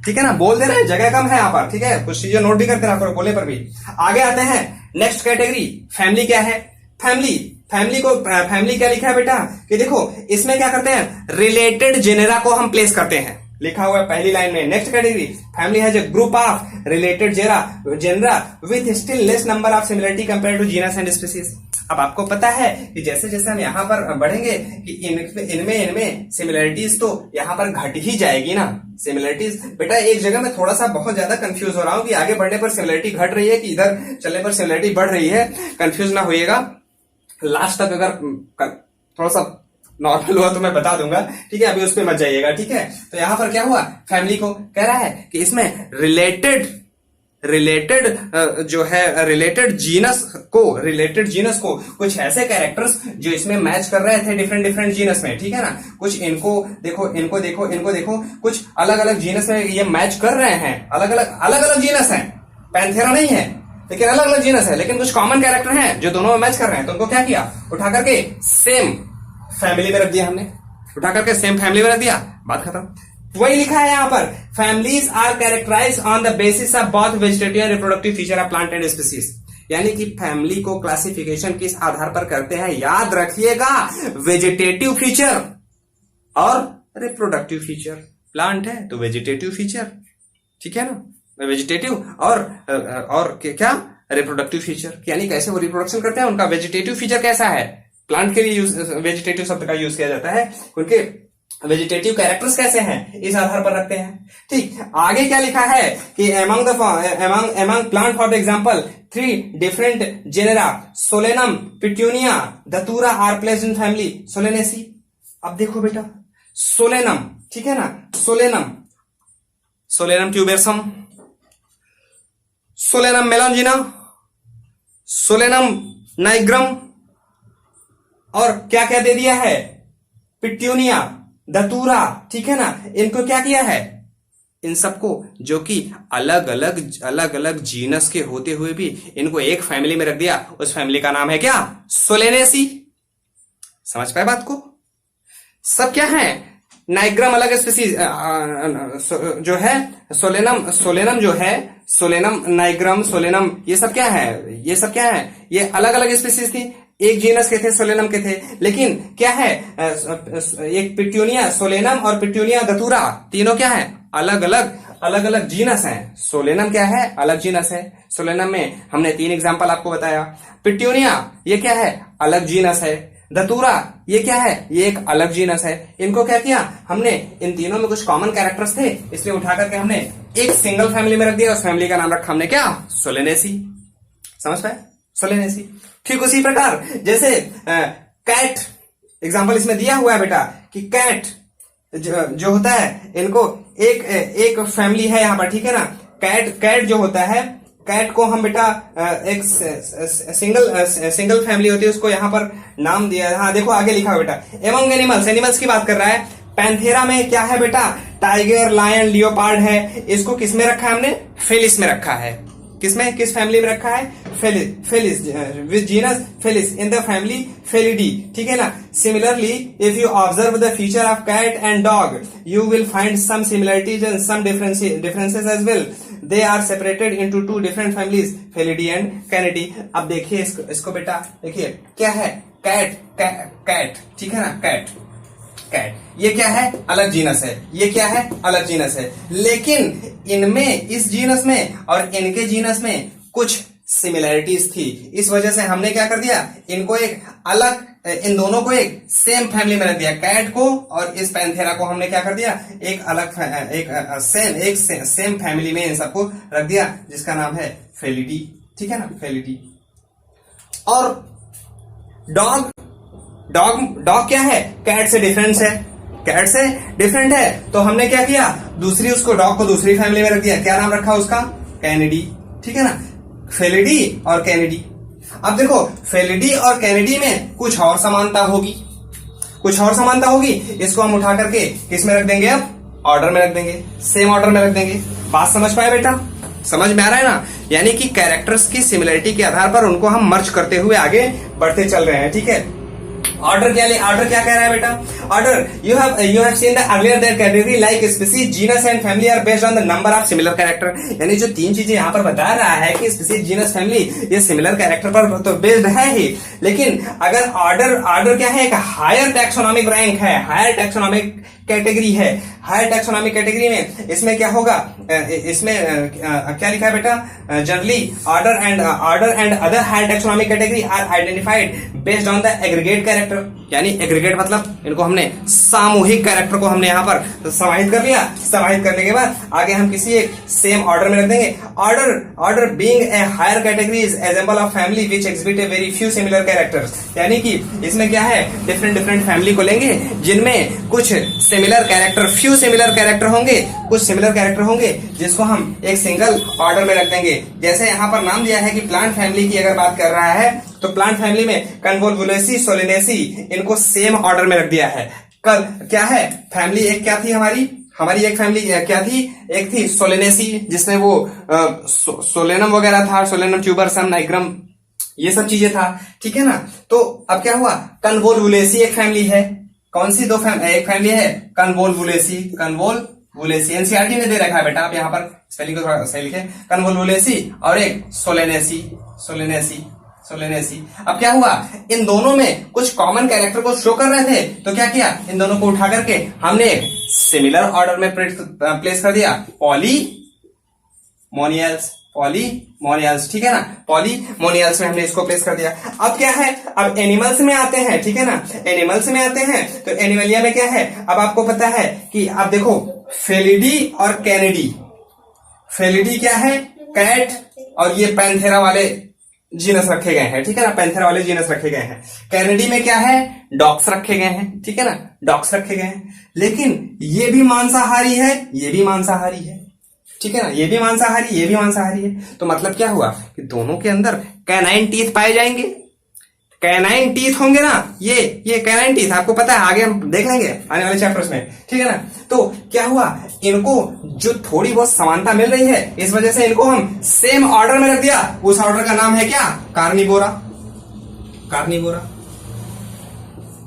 ठीक है ना। बोल दे रहे हैं, जगह कम है यहाँ पर, ठीक है, कुछ चीजें नोट भी करते रहा करो बोले पर भी। आगे आते हैं नेक्स्ट कैटेगरी, फैमिली क्या है, फैमिली, फैमिली क्या लिखा है बेटा, कि देखो इसमें क्या करते हैं, रिलेटेड जेनेरा को हम प्लेस करते हैं, लिखा हुआ है पहली लाइन में। Next category, family has a group of related genera with still less number of similarity compare to genus and species. अब आपको पता है कि जैसे जैसे हम यहाँ पर बढ़ेंगे कि इनमें सिमिलरिटीज तो यहाँ पर घट ही जाएगी ना, सिमिलरिटीज। बेटा एक जगह में थोड़ा सा बहुत ज्यादा कंफ्यूज हो रहा हूँ कि आगे बढ़ने पर सिमिलरिटी घट रही है कि इधर चलने पर सिमिलरिटी बढ़ रही है, कंफ्यूज ना होइएगा। लास्ट तक अगर थोड़ा सा नॉर्मल हुआ तो मैं बता दूंगा, ठीक है, अभी उस पर मत जाइएगा, ठीक है। तो यहाँ पर क्या हुआ, फैमिली को कह रहा है कि इसमें रिलेटेड जो है रिलेटेड जीनस को कुछ ऐसे कैरेक्टर्स जो इसमें मैच कर रहे थे डिफरेंट जीनस में, ठीक है ना। कुछ इनको देखो कुछ अलग अलग जीनस में ये मैच कर रहे हैं, अलग अलग जीनस हैं, पैंथेरा नहीं है लेकिन अलग अलग जीनस है, लेकिन कुछ कॉमन कैरेक्टर हैं जो दोनों में मैच कर रहे हैं। तो उनको क्या किया, उठा करके सेम फैमिली में रख दिया, हमने उठा करके सेम फैमिली में रख दिया, बात खत्म। वही लिखा है यहाँ पर, families are characterised on the basis of both vegetative and reproductive feature of plant and species. यानी कि फैमिली को क्लासिफिकेशन किस आधार पर करते हैं, याद रखिएगा, वेजिटेटिव फीचर और रिप्रोडक्टिव फीचर। प्लांट है तो वेजिटेटिव फीचर, ठीक है ना, वेजिटेटिव और क्या रिप्रोडक्टिव फीचर, यानी कैसे वो रिप्रोडक्शन करते हैं, उनका वेजिटेटिव फीचर कैसा है। प्लांट के लिए वेजिटेटिव शब्द का यूज किया जाता है, उनके वेजिटेटिव कैरेक्टर्स कैसे हैं, इस आधार पर रखते हैं। ठीक, आगे क्या लिखा है कि among plant for example 3 different genera Solanum, Petunia, Datura are placed in family Solanaceae। अब देखो बेटा, सोलेनम, ठीक है ना, Solanum ट्यूबेरसम, Solanum melongena, Solanum nigrum, और क्या क्या दे दिया है, पिट्यूनिया, दतूरा, ठीक है ना। इनको क्या किया है, इन सबको, जो कि अलग अलग जीनस के होते हुए भी इनको एक फैमिली में रख दिया, उस फैमिली का नाम है क्या, सोलेनेसी। समझ पाए बात को। सब क्या है, नाइग्रम अलग स्पीसीज जो है, सोलेनम जो है, सोलेनम नाइग्रम, सोलेनम, ये सब क्या है, ये अलग अलग स्पीसीज थी, एक जीनस के थे, सोलेनम के थे, लेकिन क्या है, एक पिट्यूनिया, सोलेनम और पिट्यूनिया दतूरा, तीनों क्या है, अलग अलग जीनस हैं। सोलेनम क्या है, अलग जीनस है, सोलेनम में हमने 3 एग्जांपल आपको बताया। पिट्यूनिया ये क्या है, अलग जीनस है। दतूरा ये क्या है, ये एक अलग जीनस है। इनको क्या किया हमने, इन तीनों में कुछ कॉमन कैरेक्टर्स थे, इसलिए उठा करके हमने एक सिंगल फैमिली में रख दिया, उस फैमिली का नाम रखा हमने क्या, सोलेनेसी। समझ पाए, सोलेनेसी। ठीक उसी प्रकार जैसे कैट एग्जांपल इसमें दिया हुआ है बेटा, कि कैट जो होता है, इनको एक फैमिली है यहाँ पर, ठीक है ना। कैट जो होता है, कैट को हम बेटा एक सिंगल फैमिली होती है, उसको यहाँ पर नाम दिया है। हाँ देखो आगे लिखा है बेटा, एमंग एनिमल्स की बात कर रहा है। पैंथेरा में क्या है बेटा, टाइगर, लायन, लियोपार्ड है। इसको किसमें रखा है हमने, फेलिस में रखा है। किस फैमिली में रखा है, Felis, with genus Felis in the family Felidae, ठीक है ना। Similarly if you observe the feature of cat and dog, you will find some similarities and some differences as well. They are separated into 2 different families, Felidae and Canidae. अब देखिए इसको बेटा, देखिए क्या है, कैट, ठीक है ना, कैट, ये क्या है, अलग जीनस है, ये क्या है, अलग जीनस है, लेकिन इनमें, इस जीनस में और इनके जीनस में कुछ सिमिलैरिटीज थी। इस वजह से हमने क्या कर दिया, इनको एक अलग, इन दोनों को एक सेम फैमिली में रख दिया। कैट को और इस पैंथेरा को हमने क्या कर दिया, एक अलग, सेम फैमिली में इन सबको रख दिया, जिसका नाम है फेलिडी, ठीक है ना, फेलिडी। और डॉग क्या है, कैट से डिफरेंट है, तो हमने क्या किया, डॉग को दूसरी फैमिली में रख दिया। क्या नाम रखा उसका, कैनिडी, ठीक है ना, फेलिडी और कैनिडी। अब देखो फेलिडी और कैनिडी में कुछ और समानता होगी, इसको हम उठा करके किस में रख देंगे, अब ऑर्डर में रख देंगे, सेम ऑर्डर में रख देंगे। बात समझ पाए बेटा, समझ में आ रहा है ना। यानी कि कैरेक्टर्स की सिमिलरिटी के आधार पर उनको हम मर्ज करते हुए आगे बढ़ते चल रहे हैं, ठीक है। ऑर्डर क्या कह रहा है बेटा, order you have seen the earlier that category like species, genus and family are based on the number of similar character. यानी जो 3 चीजें यहाँ पर बता रहा है कि स्पीसीज, जीनस, फैमिली, ये सिमिलर कैरेक्टर पर तो बेस्ड है ही, लेकिन अगर ऑर्डर क्या है, एक हायर टैक्सोनॉमिक रैंक है, हायर टैक्सोनॉमिक कैटेगरी है। हायर टैक्सोनॉमिक कैटेगरी में इसमें क्या होगा, इसमें क्या लिखा है बेटा, generally order and other higher taxonomic category are identified based on the aggregate character. यानी एग्रीगेट मतलब इनको हमने सामूहिक कैरेक्टर को हमने यहाँ पर समाहित कर लिया। समाहित करने के बाद आगे हम किसी एक सेम ऑर्डर में रख देंगे। Order being a higher category is example of family which exhibit a very few similar characters. यानी कि इसमें क्या है, डिफरेंट फैमिली को लेंगे जिनमें कुछ similar character, few similar character होंगे, कुछ सिमिलर कैरेक्टर होंगे, जिसको हम एक सिंगल ऑर्डर में रख देंगे। जैसे यहाँ पर नाम दिया है कि प्लांट फैमिली की अगर बात कर रहा है, तो प्लांट फैमिली में कन्वोल्वुलेसी, सोलेनेसी, इनको सेम ऑर्डर में रख दिया है। कल क्या है, फैमिली एक क्या थी हमारी एक फैमिली क्या थी, एक थी सोलेनेसी, जिसमें वो सोलेनम वगैरह था, सोलेनम ट्यूबरसम, नाइग्रम, ये सब चीजें था, ठीक है ना। तो अब क्या हुआ, कन्वोल्वुलेसी एक फैमिली है। कौन सी एक फैमिली है, कन्वोल्वुलेसी एनसीईआरटी ने दे रखा है बेटा, आप यहाँ पर स्पेलिंग को थोड़ा सही लिखे, कन्वोल्वुलेसी, और एक सोलेनेसी। अब क्या हुआ, इन दोनों में कुछ कॉमन कैरेक्टर को शो कर रहे थे, तो क्या किया, इन दोनों को उठा करके हमने सिमिलर ऑर्डर में प्लेस कर दिया, पॉलीमोनियल्स, पॉलीमोनियल्स, ठीक है ना, पॉलीमोनियल्स में हमने इसको प्लेस कर दिया। अब क्या है, अब एनिमल्स में आते हैं, ठीक है ना, एनिमल्स में आते हैं तो एनिमलिया में क्या है, अब आपको पता है कि आप देखो फेलिडी और कैनिडी, फेलिडी क्या है, कैट, और ये पैंथेरा वाले जीनस रखे गए हैं, ठीक है ना, पैंथेरा वाले जीनस रखे गए हैं। कैनिडी में क्या है, डॉग्स रखे गए हैं, ठीक है ना, डॉग्स रखे गए हैं। लेकिन ये भी मांसाहारी है, ये भी मांसाहारी है, ठीक है ना, ये भी मांसाहारी, ये भी मांसाहारी है। तो मतलब क्या हुआ कि दोनों के अंदर कैनाइन टीथ पाए जाएंगे, कैनाइन टीथ होंगे ना, ये कैनाइन टीथ आपको पता है, आगे हम देख लेंगे आने वाले चैप्टर्स में, ठीक है ना। तो क्या हुआ, इनको जो थोड़ी बहुत समानता मिल रही है, इस वजह से इनको हम सेम ऑर्डर में रख दिया। उस ऑर्डर का नाम है क्या, कार्निवोरा, कार्निवोरा।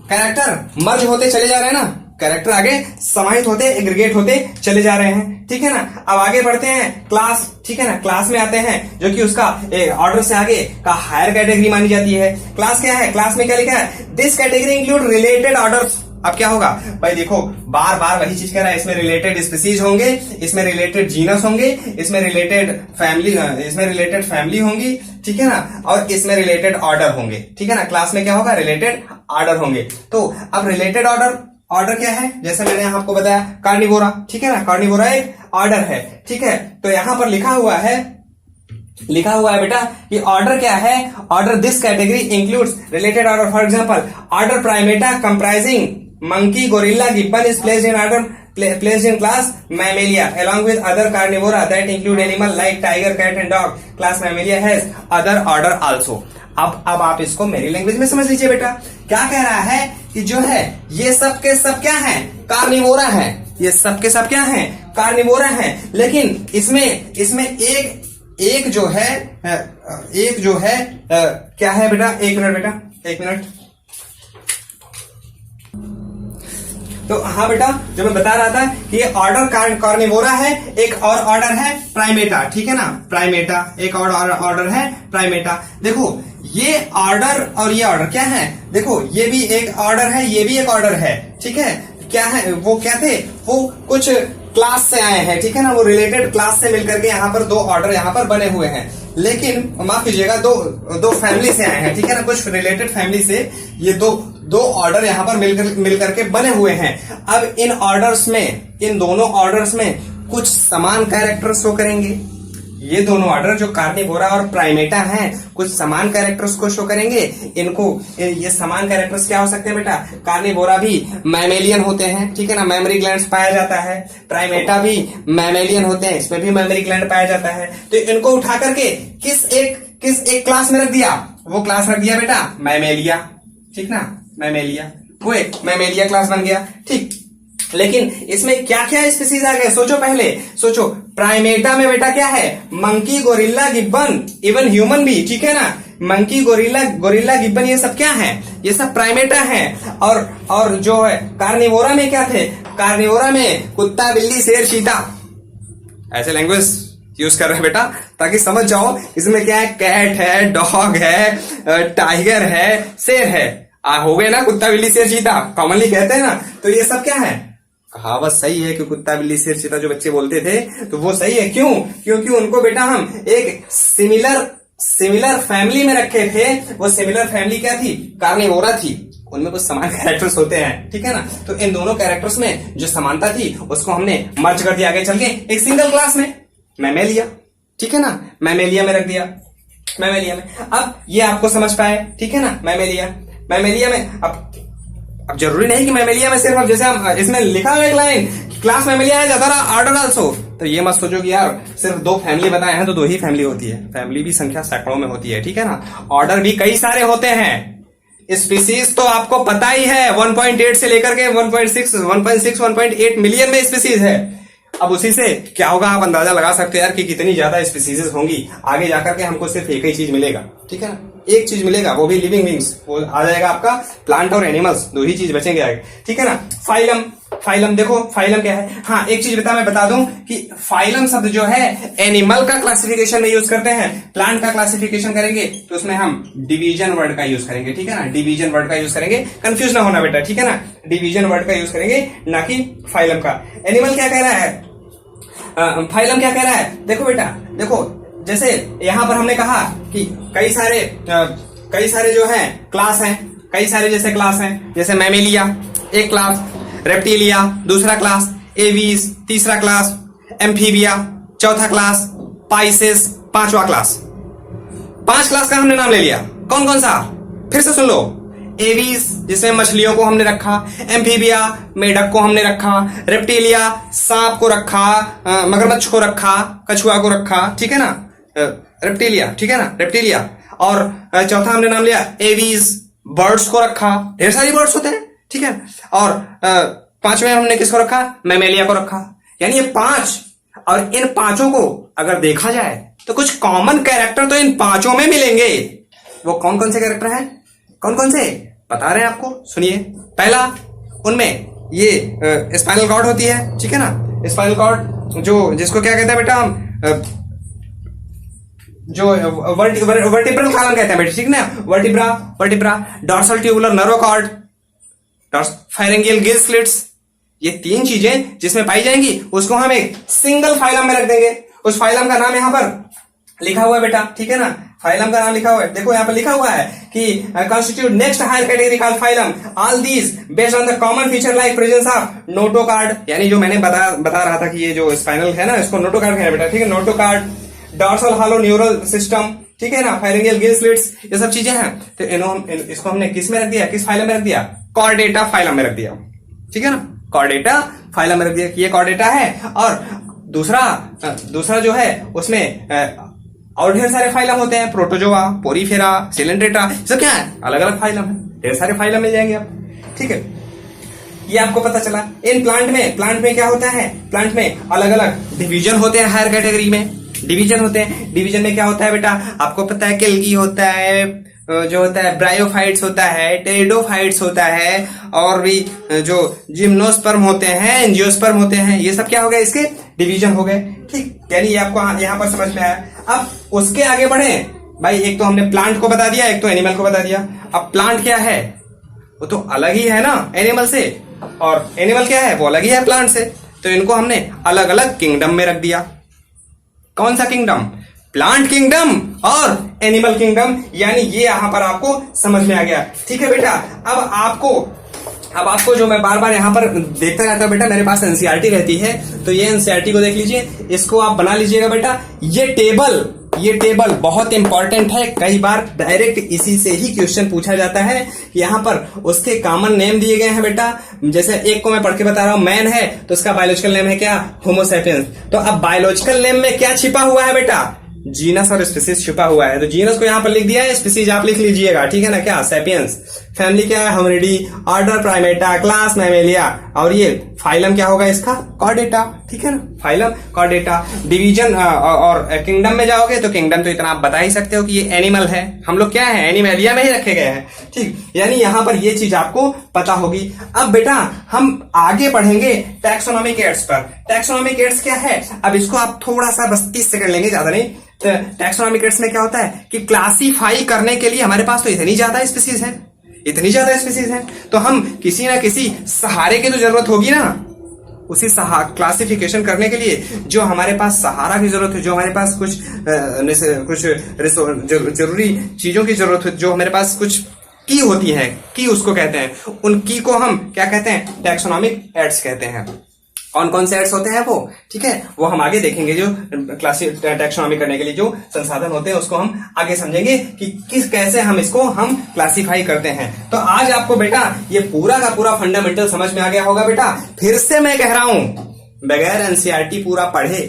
कैरेक्टर मर्ज होते चले जा रहे हैं ना, कैरेक्टर आगे समाहित होते, एग्रीगेट होते चले जा रहे हैं, ठीक है ना। अब आगे बढ़ते हैं, क्लास, ठीक है ना, क्लास में आते हैं जो कि उसका ऑर्डर से आगे का हायर कैटेगरी मानी जाती है। क्लास क्या है, क्लास में क्या लिखा है, this category include related orders. अब क्या होगा भाई, देखो बार बार वही चीज कह रहा है, इसमें रिलेटेड स्पीसीज होंगे, इसमें रिलेटेड जीनस होंगे, इसमें रिलेटेड फैमिली होंगी, ठीक है ना, और इसमें रिलेटेड ऑर्डर होंगे, ठीक है ना। क्लास में क्या होगा, रिलेटेड ऑर्डर होंगे। तो अब रिलेटेड ऑर्डर क्या है, जैसे मैंने आपको बताया कार्निवोरा, ठीक है ना, कार्निवोरा एक ऑर्डर है, ठीक है। तो यहां पर लिखा हुआ है बेटा कि ऑर्डर क्या है, order this category includes related order. For example order Primata comprising monkey, gorilla, gibbon is placed in order, placed in class Mammalia along with other carnivora that include animal like tiger, cat and dog. Class Mammalia has other order also. अब आप इसको मेरी language में समझ लीजिए बेटा, क्या कह रहा है कि जो है ये सब के सब क्या है, कार्निवोरा है, ये सब के सब क्या है, कार्निवोरा है। लेकिन इसमें एक जो है क्या है बेटा, एक मिनट बेटा, एक मिनट। तो हाँ बेटा, जो मैं बता रहा था कि ये ऑर्डर कार्निवोरा है, एक और ऑर्डर है प्राइमेटा, ठीक है ना, प्राइमेटा, एक और ऑर्डर है प्राइमेटा। देखो ये ऑर्डर और ये ऑर्डर क्या है, देखो ये भी एक ऑर्डर है, ये भी एक ऑर्डर है, ठीक है। क्या है, वो क्या थे, वो कुछ क्लास से आए हैं, ठीक है ना, वो रिलेटेड क्लास से मिलकर के यहाँ पर दो ऑर्डर यहाँ पर बने हुए हैं। लेकिन माफ कीजिएगा, दो फैमिली से आए हैं, ठीक है ना, कुछ रिलेटेड फैमिली से ये दो ऑर्डर यहाँ पर मिलकर के बने हुए हैं। अब इन दोनों ऑर्डर्स में कुछ समान कैरेक्टर्स शो करेंगे। ये दोनों ऑर्डर जो कार्निवोरा और प्राइमेटा हैं, कुछ समान कैरेक्टर्स को शो करेंगे। इनको ये समान कैरेक्टर्स क्या हो सकते हैं बेटा, कार्निवोरा भी मैमेलियन होते हैं, ठीक है ना, मेमोरी ग्लैंड्स पाया जाता है। प्राइमेटा भी मैमेलियन होते हैं, इसमें भी मेमोरी ग्लैंड पाया जाता है। तो इनको उठा करके किस एक क्लास में रख दिया, वो क्लास रख दिया बेटा मैमेलिया, ठीक ना, मैमेलिया, वो एक मैमेलिया क्लास बन गया, ठीक। लेकिन इसमें क्या क्या स्पीसीज आ गए, सोचो, पहले सोचो। प्राइमेटा में बेटा क्या है, monkey, gorilla, Gibbon, even human भी, ठीक है ना, मंकी, गोरिल्ला, गिब्बन, ये सब क्या है, ये सब प्राइमेटा है। और जो है कार्निवोरा में क्या थे, कार्निवोरा में कुत्ता, बिल्ली, शेर, चीता, ऐसे लैंग्वेज यूज कर रहे हैं बेटा, ताकि समझ जाओ इसमें क्या है, कैट है, डॉग है, टाइगर है, शेर है, हो गए ना, कुत्ता, बिल्ली, शेर, चीता कॉमनली कहते हैं ना। तो ये सब क्या है, कहावत सही है कि कुत्ता, बिल्ली, शेर, चीता जो बच्चे बोलते थे तो वो सही है। क्यों, क्योंकि उनको बेटा हम एक सिमिलर फैमिली में रखे थे। वो सिमिलर फैमिली क्या थी, कार्निवोरा थी, उनमें कुछ समान कैरेक्टर्स होते हैं, ठीक है ना। तो इन दोनों कैरेक्टर्स में जो समानता थी उसको हमने मर्ज कर दिया आगे चल के एक सिंगल क्लास में, मैमेलिया, ठीक है ना, मैमेलिया में रख दिया, मैमेलिया में। अब ये आपको समझ पाए, ठीक है ना, मैमेलिया में अब जरूरी नहीं कि मैमेलिया में सिर्फ, अब जैसे हम इसमें लिखा हुआ एक लाइन क्लास मैमेलिया है, ज्यादा ऑर्डर आल्सो, तो ये मत सोचो कि यार सिर्फ 2 फैमिली बताए हैं तो 2 ही फैमिली होती है, फैमिली भी संख्या सैकड़ों में होती है, ठीक है ना। ऑर्डर भी कई सारे होते हैं। स्पीसीज तो आपको पता ही है 1.8 से लेकर के 1.8 मिलियन में स्पीसीज है। अब उसी से क्या होगा आप अंदाजा लगा सकते हैं यार कि कितनी ज्यादा स्पीसीज होंगी। आगे जाकर के हमको सिर्फ एक ही चीज मिलेगा, ठीक है ना, एक चीज मिलेगा, वो भी लिविंग बींग्स, वो आ जाएगा आपका प्लांट और एनिमल्स, 2 ही चीज बचेंगे आगे, ठीक है ना। फाइलम देखो, फाइलम क्या है, हाँ एक चीज मैं बता दूं कि फाइलम शब्द जो है एनिमल का क्लासिफिकेशन में यूज करते हैं। प्लांट का क्लासिफिकेशन करेंगे तो उसमें हम डिवीजन वर्ड का यूज करेंगे, ठीक है ना, डिवीजन वर्ड का यूज करेंगे, कंफ्यूज ना होना बेटा, ठीक है ना, डिवीजन वर्ड का यूज करेंगे ना कि फाइलम का। एनिमल क्या कह रहा है, फाइलम क्या कह रहा है, देखो बेटा देखो जैसे यहां पर हमने कहा कि कई सारे जो हैं क्लास हैं, कई सारे जैसे क्लास हैं, जैसे मैमेलिया एक क्लास, रेप्टिलिया दूसरा क्लास, एवीज तीसरा क्लास, एम्फीबिया चौथा क्लास, पाइसेस पांचवा क्लास। 5 क्लास का हमने नाम ले लिया। कौन कौन सा, फिर से सुन लो। एवीज जिसमें मछलियों को हमने रखा, एम्फीबिया मेढक को हमने रखा, रेप्टिलिया सांप को रखा, मगरमच्छ को रखा, कछुआ को रखा, ठीक है ना, रेप्टिलिया, ठीक है ना, रेप्टिलिया। और चौथा हमने नाम लिया एवीज, बर्ड्स को रखा, ढेर सारी बर्ड्स होते हैं, ठीक है। और 5वें हमने किसको रखा, मैमेलिया को रखा। यानी ये 5, और इन 5 को अगर देखा जाए तो कुछ कॉमन कैरेक्टर तो इन 5 में मिलेंगे। वो कौन कौन से कैरेक्टर हैं, कौन कौन से बता रहे हैं आपको, सुनिए। पहला उनमें ये स्पाइनल कॉर्ड होती है, ठीक है ना, स्पाइनल कॉर्ड जो जिसको क्या कहते हैं बेटा हम, जो वर्टिब्रल कॉलम कहते हैं बेटा, ठीक ना, vertebra, dorsal tubular nerve cord, pharyngeal gill slits, ये 3 चीजें जिसमें पाई जाएंगी उसको हम एक सिंगल फाइलम में रख देंगे। उस फाइलम का नाम यहां पर लिखा हुआ है बेटा, ठीक है ना, फाइलम का नाम लिखा हुआ है, देखो यहां पर लिखा हुआ है कि constitute next higher category called phylum, all these based on the common feature like presence of notochord, यानी जो मैंने बता रहा था कि ये जो स्पाइनल है ना इसको नोटोकार्ड है बेटा, ठीक है, notochord, dorsal hollow neural system, ठीक है ना, फायरिंगियल गिल स्लिट्स, ये सब चीजें हैं। तो इसको हमने किस में रख दिया, किस फाइलम में रख दिया, कॉर्डेटा फाइलम में रख दिया, ठीक है ना, कॉर्डेटा फाइलम में रख दिया कि ये कॉर्डेटा है। और दूसरा जो है उसमें और ढेर सारे फाइलम होते हैं, प्रोटोजोआ, पोरीफेरा, सिलेंड्रेटा, सब क्या है, अलग अलग फाइलम है, ढेर सारे फाइलम मिल जाएंगे आप, ठीक है। ये आपको पता चला। इन प्लांट में क्या होता है, प्लांट में अलग अलग डिवीजन होते हैं, हायर कैटेगरी में डिवीजन होते हैं। डिवीजन में क्या होता है बेटा, आपको पता है, केल्गी होता है, जो होता है ब्रायोफाइट्स होता है, टेरिडोफाइट्स होता है, और भी जो जिम्नोस्पर्म होते हैं, एंजियोस्पर्म होते हैं, ये सब क्या हो गए, इसके डिवीजन हो गए, ठीक। यानी ये आपको यहां पर समझ में आया। अब उसके आगे बढ़े भाई, एक तो हमने प्लांट को बता दिया, एक तो एनिमल को बता दिया। अब प्लांट क्या है, वो तो अलग ही है ना एनिमल से, और एनिमल क्या है, वो अलग ही है प्लांट से। तो इनको हमने अलग अलग किंगडम में रख दिया। कौन सा किंगडम, प्लांट किंगडम और एनिमल किंगडम, यानी ये यहां पर आपको समझ में आ गया, ठीक है बेटा। अब आपको जो मैं बार बार यहां पर देखता रहता हूं बेटा, मेरे पास एनसीईआरटी रहती है, तो ये एनसीईआरटी को देख लीजिए, इसको आप बना लीजिएगा बेटा। ये टेबल बहुत इंपॉर्टेंट है, कई बार डायरेक्ट इसी से ही क्वेश्चन पूछा जाता है। यहां पर उसके कॉमन नेम दिए गए हैं बेटा, जैसे एक को मैं पढ़ के बता रहा हूं, मैन है तो उसका बायोलॉजिकल नेम है क्या, होमो सैपियंस। तो अब बायोलॉजिकल नेम में क्या छिपा हुआ है बेटा, जीनस और स्पीसीज छिपा हुआ है। तो जीनस को यहां पर लिख दिया है, स्पीसीज आप लिख लीजिएगा, ठीक है ना, क्या, सैपियंस। फैमिली क्या है, Hominidae, order Primata, class Mammalia, और ये फाइलम क्या होगा इसका, कॉर्डेटा, ठीक है ना, फाइलम कॉर्डेटा। डिवीजन और किंगडम में जाओगे तो किंगडम तो इतना आप बता ही सकते हो कि ये एनिमल है, हम लोग क्या है, एनिमेलिया में ही रखे गए हैं, ठीक। यानी यहां पर ये चीज आपको पता होगी। अब बेटा हम आगे बढ़ेंगे टैक्सोनॉमिक एड्स पर। टैक्सोनॉमिक एड्स क्या है, अब इसको आप थोड़ा सा बस 30 सेकंड लेंगे, ज्यादा नहीं। टैक्सोनॉमिक एड्स में क्या होता है कि क्लासीफाई करने के लिए हमारे पास तो इतनी ज्यादा स्पीसीज है, तो हम किसी ना किसी सहारे की तो जरूरत होगी ना, उसी क्लासिफिकेशन करने के लिए जो हमारे पास सहारा की जरूरत है, जो हमारे पास कुछ जरूरी चीजों की जरूरत है, जो हमारे पास कुछ की होती है, की उसको कहते हैं, उन की को हम क्या कहते हैं, टैक्सोनॉमिक एड्स कहते हैं। कौन कौन से एड्स होते हैं वो, ठीक है, वो हम आगे देखेंगे। जो टैक्सोनॉमी करने के लिए जो संसाधन होते हैं उसको हम आगे समझेंगे कि कैसे हम इसको हम क्लासिफाई करते हैं। तो आज आपको बेटा ये पूरा का पूरा फंडामेंटल समझ में आ गया होगा बेटा। फिर से मैं कह रहा हूं, बगैर एनसीईआरटी पूरा पढ़े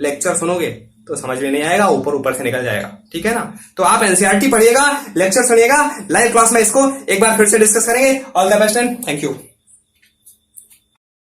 लेक्चर सुनोगे तो समझ में नहीं आएगा, ऊपर से निकल जाएगा, ठीक है ना। तो आप एनसीईआरटी पढ़िएगा, लेक्चर सुनिएगा, लाइव क्लास में इसको एक बार फिर से डिस्कस करेंगे। All the best and thank you.